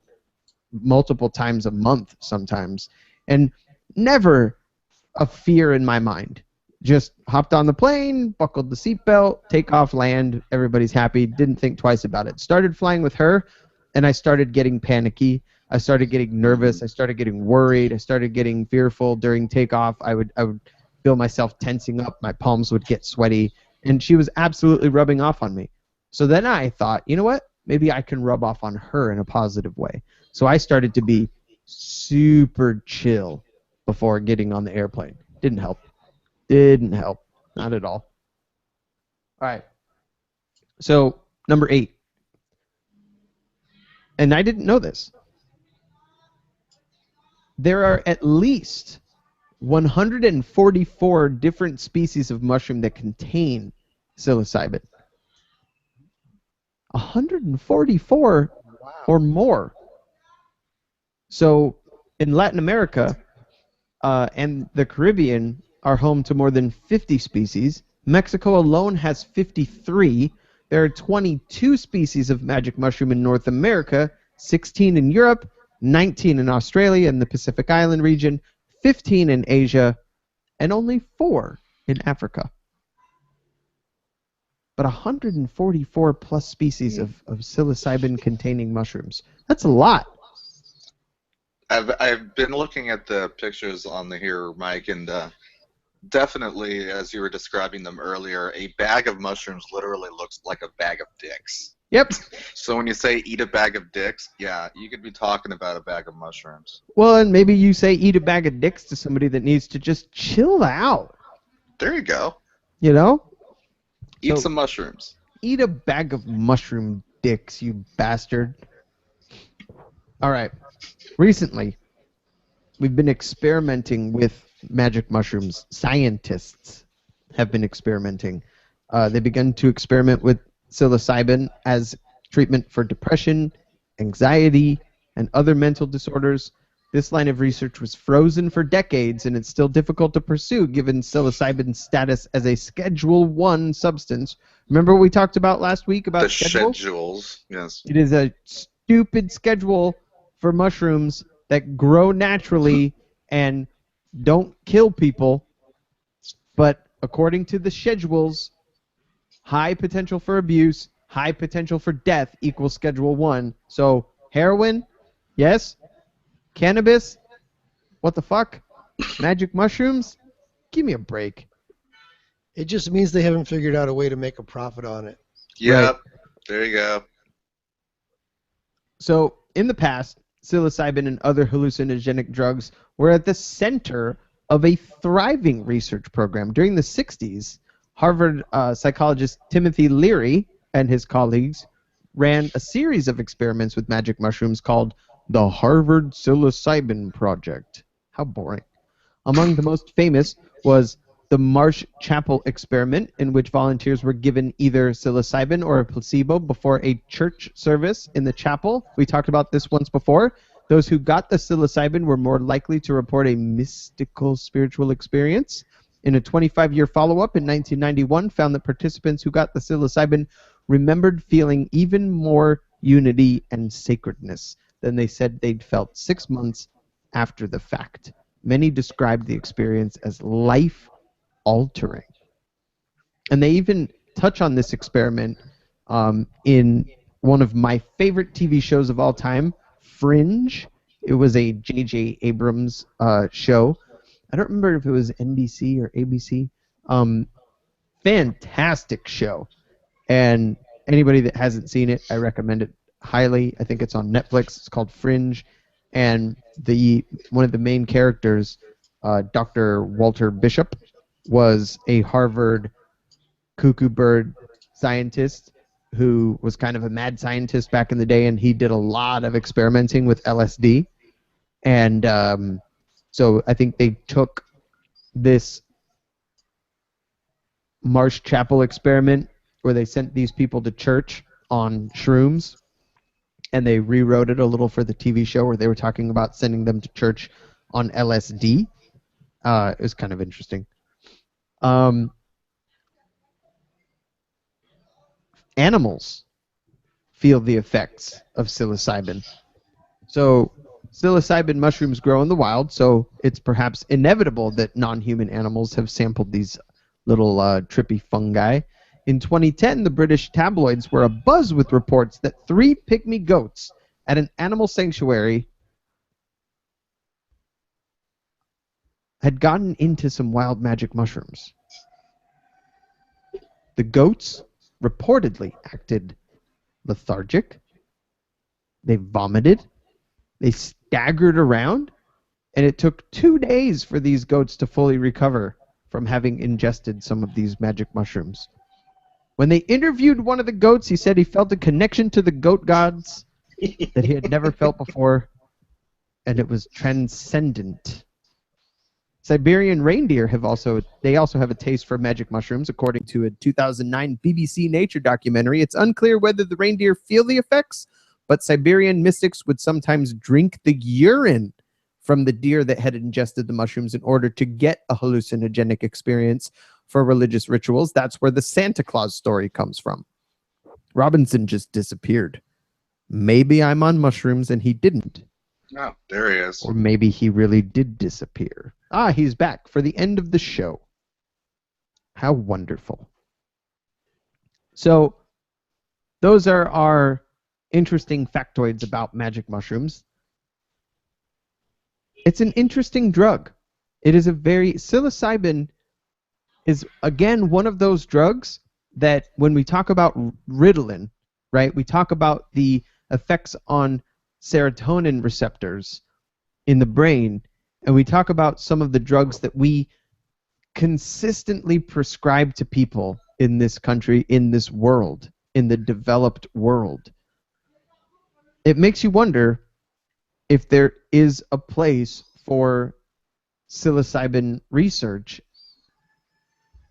multiple times a month sometimes. And never a fear in my mind. Just hopped on the plane, buckled the seatbelt, take off, land, everybody's happy, didn't think twice about it. Started flying with her, and I started getting panicky. I started getting nervous. I started getting worried. I started getting fearful during takeoff. I would feel myself tensing up. My palms would get sweaty, and she was absolutely rubbing off on me. So then I thought, you know what? Maybe I can rub off on her in a positive way. So I started to be super chill before getting on the airplane. Didn't help. Not at all. All right. So, number 8. And I didn't know this. There are at least 144 different species of mushroom that contain psilocybin. 144 or more. So, in Latin America and the Caribbean are home to more than 50 species. Mexico alone has 53. There are 22 species of magic mushroom in North America, 16 in Europe, 19 in Australia and the Pacific Island region, 15 in Asia, and only 4 in Africa. But 144 plus species of psilocybin-containing mushrooms. That's a lot. I've been looking at the pictures on here, Mike, and definitely, as you were describing them earlier, a bag of mushrooms literally looks like a bag of dicks. Yep. So when you say eat a bag of dicks, yeah, you could be talking about a bag of mushrooms. Well, and maybe you say eat a bag of dicks to somebody that needs to just chill out. There you go. Eat some mushrooms. Eat a bag of mushroom dicks, you bastard. All right. Recently, we've been experimenting with magic mushrooms. Scientists have been experimenting. They began to experiment with psilocybin as treatment for depression, anxiety, and other mental disorders. This line of research was frozen for decades, and it's still difficult to pursue given psilocybin's status as a Schedule I substance. Remember what we talked about last week about the schedules? schedules? Yes. It is a stupid schedule for mushrooms that grow naturally and don't kill people, but according to the schedules, high potential for abuse, high potential for death equals Schedule 1. So heroin, yes. Cannabis, what the fuck? Magic mushrooms, give me a break. It just means they haven't figured out a way to make a profit on it. Yep. Right. There you go. So in the past, psilocybin and other hallucinogenic drugs were at the center of a thriving research program. During the 60s, Harvard psychologist Timothy Leary and his colleagues ran a series of experiments with magic mushrooms called the Harvard Psilocybin Project. How boring. Among the most famous was the Marsh Chapel experiment, in which volunteers were given either psilocybin or a placebo before a church service in the chapel. We talked about this once before. Those who got the psilocybin were more likely to report a mystical spiritual experience. In a 25-year follow-up in 1991, found that participants who got the psilocybin remembered feeling even more unity and sacredness than they said they'd felt 6 months after the fact. Many described the experience as life-altering. And they even touch on this experiment in one of my favorite TV shows of all time, Fringe. It was a J.J. Abrams show. I don't remember if it was NBC or ABC. Fantastic show. And anybody that hasn't seen it, I recommend it highly. I think it's on Netflix. It's called Fringe. And one of the main characters, Dr. Walter Bishop, was a Harvard cuckoo bird scientist who was kind of a mad scientist back in the day, and he did a lot of experimenting with LSD. And so I think they took this Marsh Chapel experiment where they sent these people to church on shrooms, and they rewrote it a little for the TV show where they were talking about sending them to church on LSD. It was kind of interesting. Animals feel the effects of psilocybin. So psilocybin mushrooms grow in the wild, so it's perhaps inevitable that non-human animals have sampled these little trippy fungi. In 2010, the British tabloids were abuzz with reports that 3 pygmy goats at an animal sanctuary had gotten into some wild magic mushrooms. The goats reportedly acted lethargic. They vomited. They staggered around. And it took 2 days for these goats to fully recover from having ingested some of these magic mushrooms. When they interviewed one of the goats, he said he felt a connection to the goat gods that he had never felt before, and it was transcendent. Siberian reindeer also have a taste for magic mushrooms, according to a 2009 BBC Nature documentary. It's unclear whether the reindeer feel the effects, but Siberian mystics would sometimes drink the urine from the deer that had ingested the mushrooms in order to get a hallucinogenic experience for religious rituals. That's where the Santa Claus story comes from. Robinson just disappeared. Maybe I'm on mushrooms and he didn't. Oh, there he is. Or maybe he really did disappear. Ah, he's back for the end of the show. How wonderful. So, those are our interesting factoids about magic mushrooms. It's an interesting drug. It is psilocybin is, again, one of those drugs that when we talk about Ritalin, right, we talk about the effects on serotonin receptors in the brain, and we talk about some of the drugs that we consistently prescribe to people in this country, in this world, in the developed world. It makes you wonder if there is a place for psilocybin research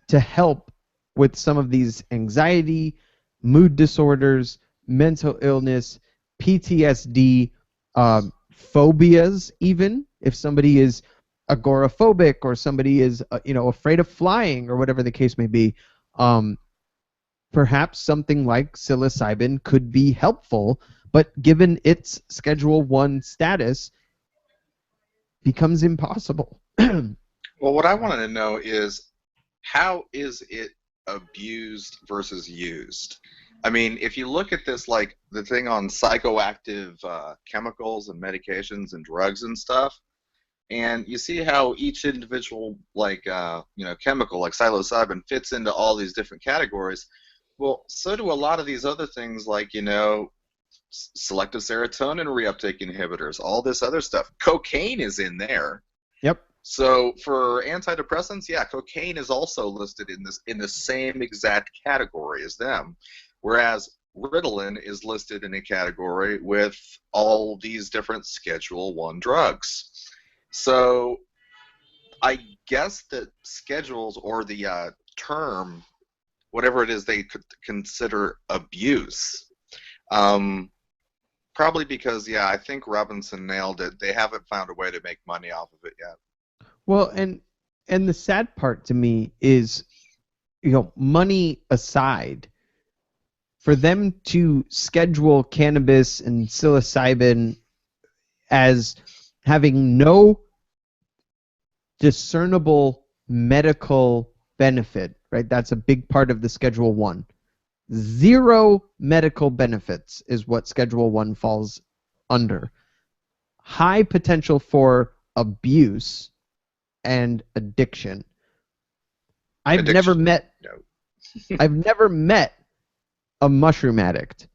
to help with some of these anxiety, mood disorders, mental illness, PTSD, phobias even. If somebody is agoraphobic or somebody is afraid of flying or whatever the case may be, perhaps something like psilocybin could be helpful, but given its Schedule 1 status, becomes impossible. Well, what I wanted to know is, how is it abused versus used? I mean, if you look at this, like the thing on psychoactive chemicals and medications and drugs and stuff, and you see how each individual, chemical like psilocybin fits into all these different categories. Well, so do a lot of these other things, like, selective serotonin reuptake inhibitors, all this other stuff. Cocaine is in there. Yep. So for antidepressants, yeah, cocaine is also listed in the same exact category as them, whereas Ritalin is listed in a category with all these different Schedule 1 drugs. So I guess that schedules, or the term, whatever it is they could consider abuse, probably because, yeah, I think Robinson nailed it. They haven't found a way to make money off of it yet. Well, and the sad part to me is, money aside, for them to schedule cannabis and psilocybin as having no discernible medical benefit, right? That's a big part of the Schedule 1. 0 medical benefits is what Schedule 1 falls under. High potential for abuse and addiction. I've never met a mushroom addict.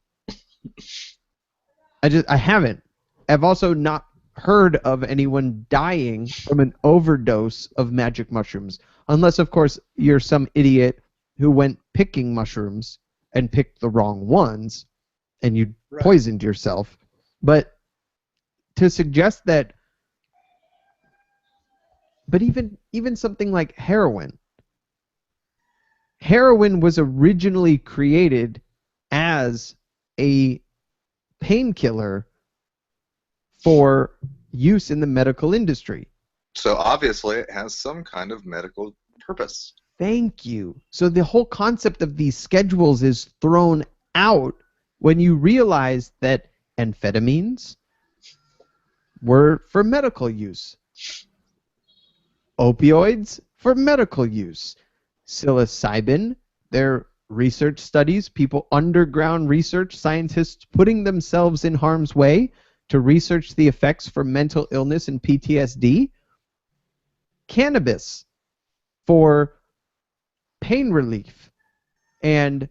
I haven't. I've also not heard of anyone dying from an overdose of magic mushrooms, unless of course you're some idiot who went picking mushrooms and picked the wrong ones and you poisoned yourself. But to suggest that, but even something like heroin was originally created as a painkiller for use in the medical industry. So obviously it has some kind of medical purpose. Thank you. So the whole concept of these schedules is thrown out when you realize that amphetamines were for medical use. Opioids for medical use. Psilocybin, they're research studies, people, underground research, scientists putting themselves in harm's way to research the effects for mental illness and PTSD. Cannabis for pain relief and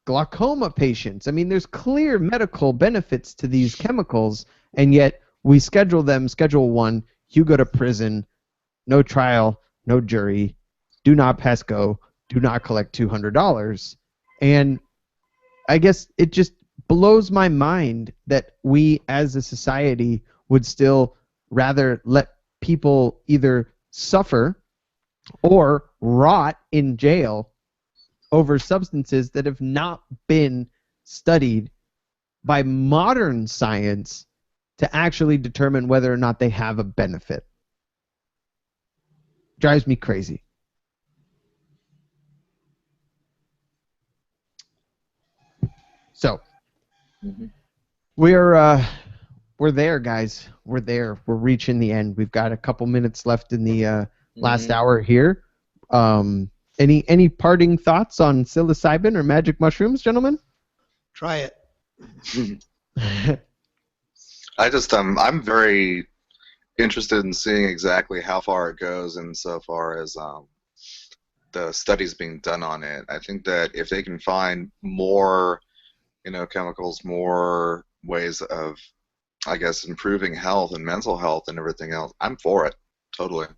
glaucoma patients. I mean, there's clear medical benefits to these chemicals, and yet we schedule them, Schedule 1, you go to prison, no trial, no jury, do not pass go, do not collect $200. And I guess it just blows my mind that we as a society would still rather let people either suffer or rot in jail over substances that have not been studied by modern science to actually determine whether or not they have a benefit. Drives me crazy. So, we're there, guys. We're there. We're reaching the end. We've got a couple minutes left in the last hour here. Any parting thoughts on psilocybin or magic mushrooms, gentlemen? Try it. I'm very interested in seeing exactly how far it goes insofar as the studies being done on it. I think that if they can find more, chemicals, more ways of, I guess, improving health and mental health and everything else, I'm for it. Totally.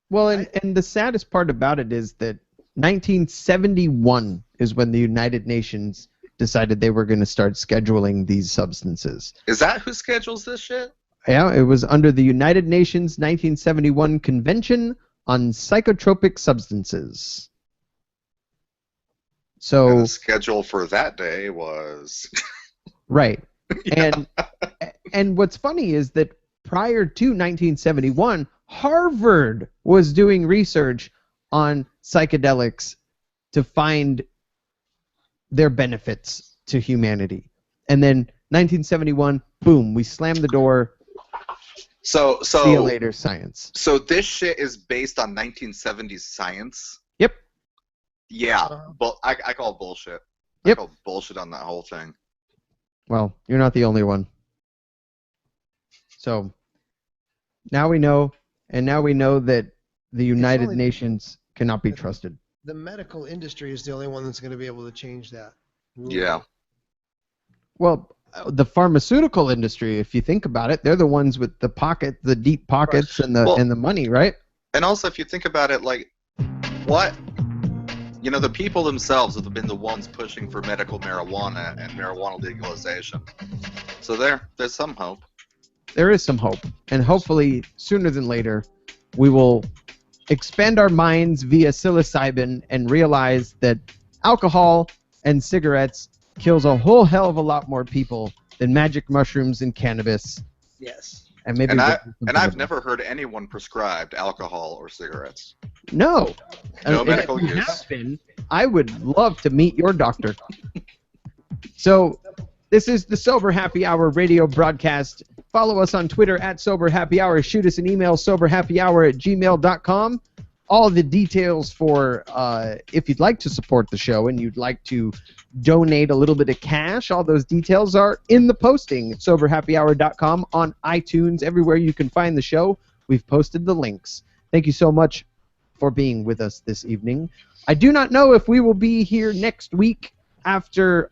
Well, and the saddest part about it is that 1971 is when the United Nations decided they were going to start scheduling these substances. Is that who schedules this shit? Yeah, it was under the United Nations 1971 Convention on Psychotropic Substances. So and the schedule for that day was right. And what's funny is that prior to 1971, Harvard was doing research on psychedelics to find their benefits to humanity. And then 1971, boom, we slammed the door. So see you later, science. So this shit is based on 1970s science? Yep. Yeah, but I call bullshit. Yep. I call bullshit on that whole thing. Well, you're not the only one. So now we know, and now we know that the United Nations cannot be trusted. The medical industry is the only one that's going to be able to change that. Yeah. Well, the pharmaceutical industry, if you think about it, they're the ones with the deep pockets and the money, right? And also, if you think about it, like, what, the people themselves have been the ones pushing for medical marijuana and marijuana legalization. So there's some hope. There is some hope, and hopefully sooner than later, we will expand our minds via psilocybin and realize that alcohol and cigarettes kills a whole hell of a lot more people than magic mushrooms and cannabis. Yes. And maybe I've never heard anyone prescribed alcohol or cigarettes. No. No medical if you use. have been, I would love to meet your doctor. So, this is the Sober Happy Hour radio broadcast. Follow us on Twitter at Sober Happy Hour. Shoot us an email, soberhappyhour@gmail.com. All the details for if you'd like to support the show and you'd like to donate a little bit of cash, all those details are in the posting at soberhappyhour.com, on iTunes, everywhere you can find the show. We've posted the links. Thank you so much for being with us this evening. I do not know if we will be here next week after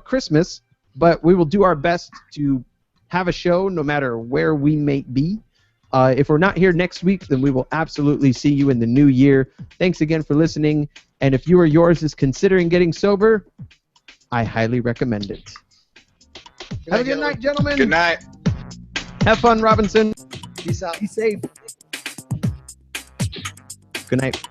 Christmas, but we will do our best to have a show no matter where we may be. If we're not here next week, then we will absolutely see you in the new year. Thanks again for listening. And if you or yours is considering getting sober, I highly recommend it. Have a good night, gentlemen. Good night. Have fun, Robinson. Peace out. Be safe. Good night.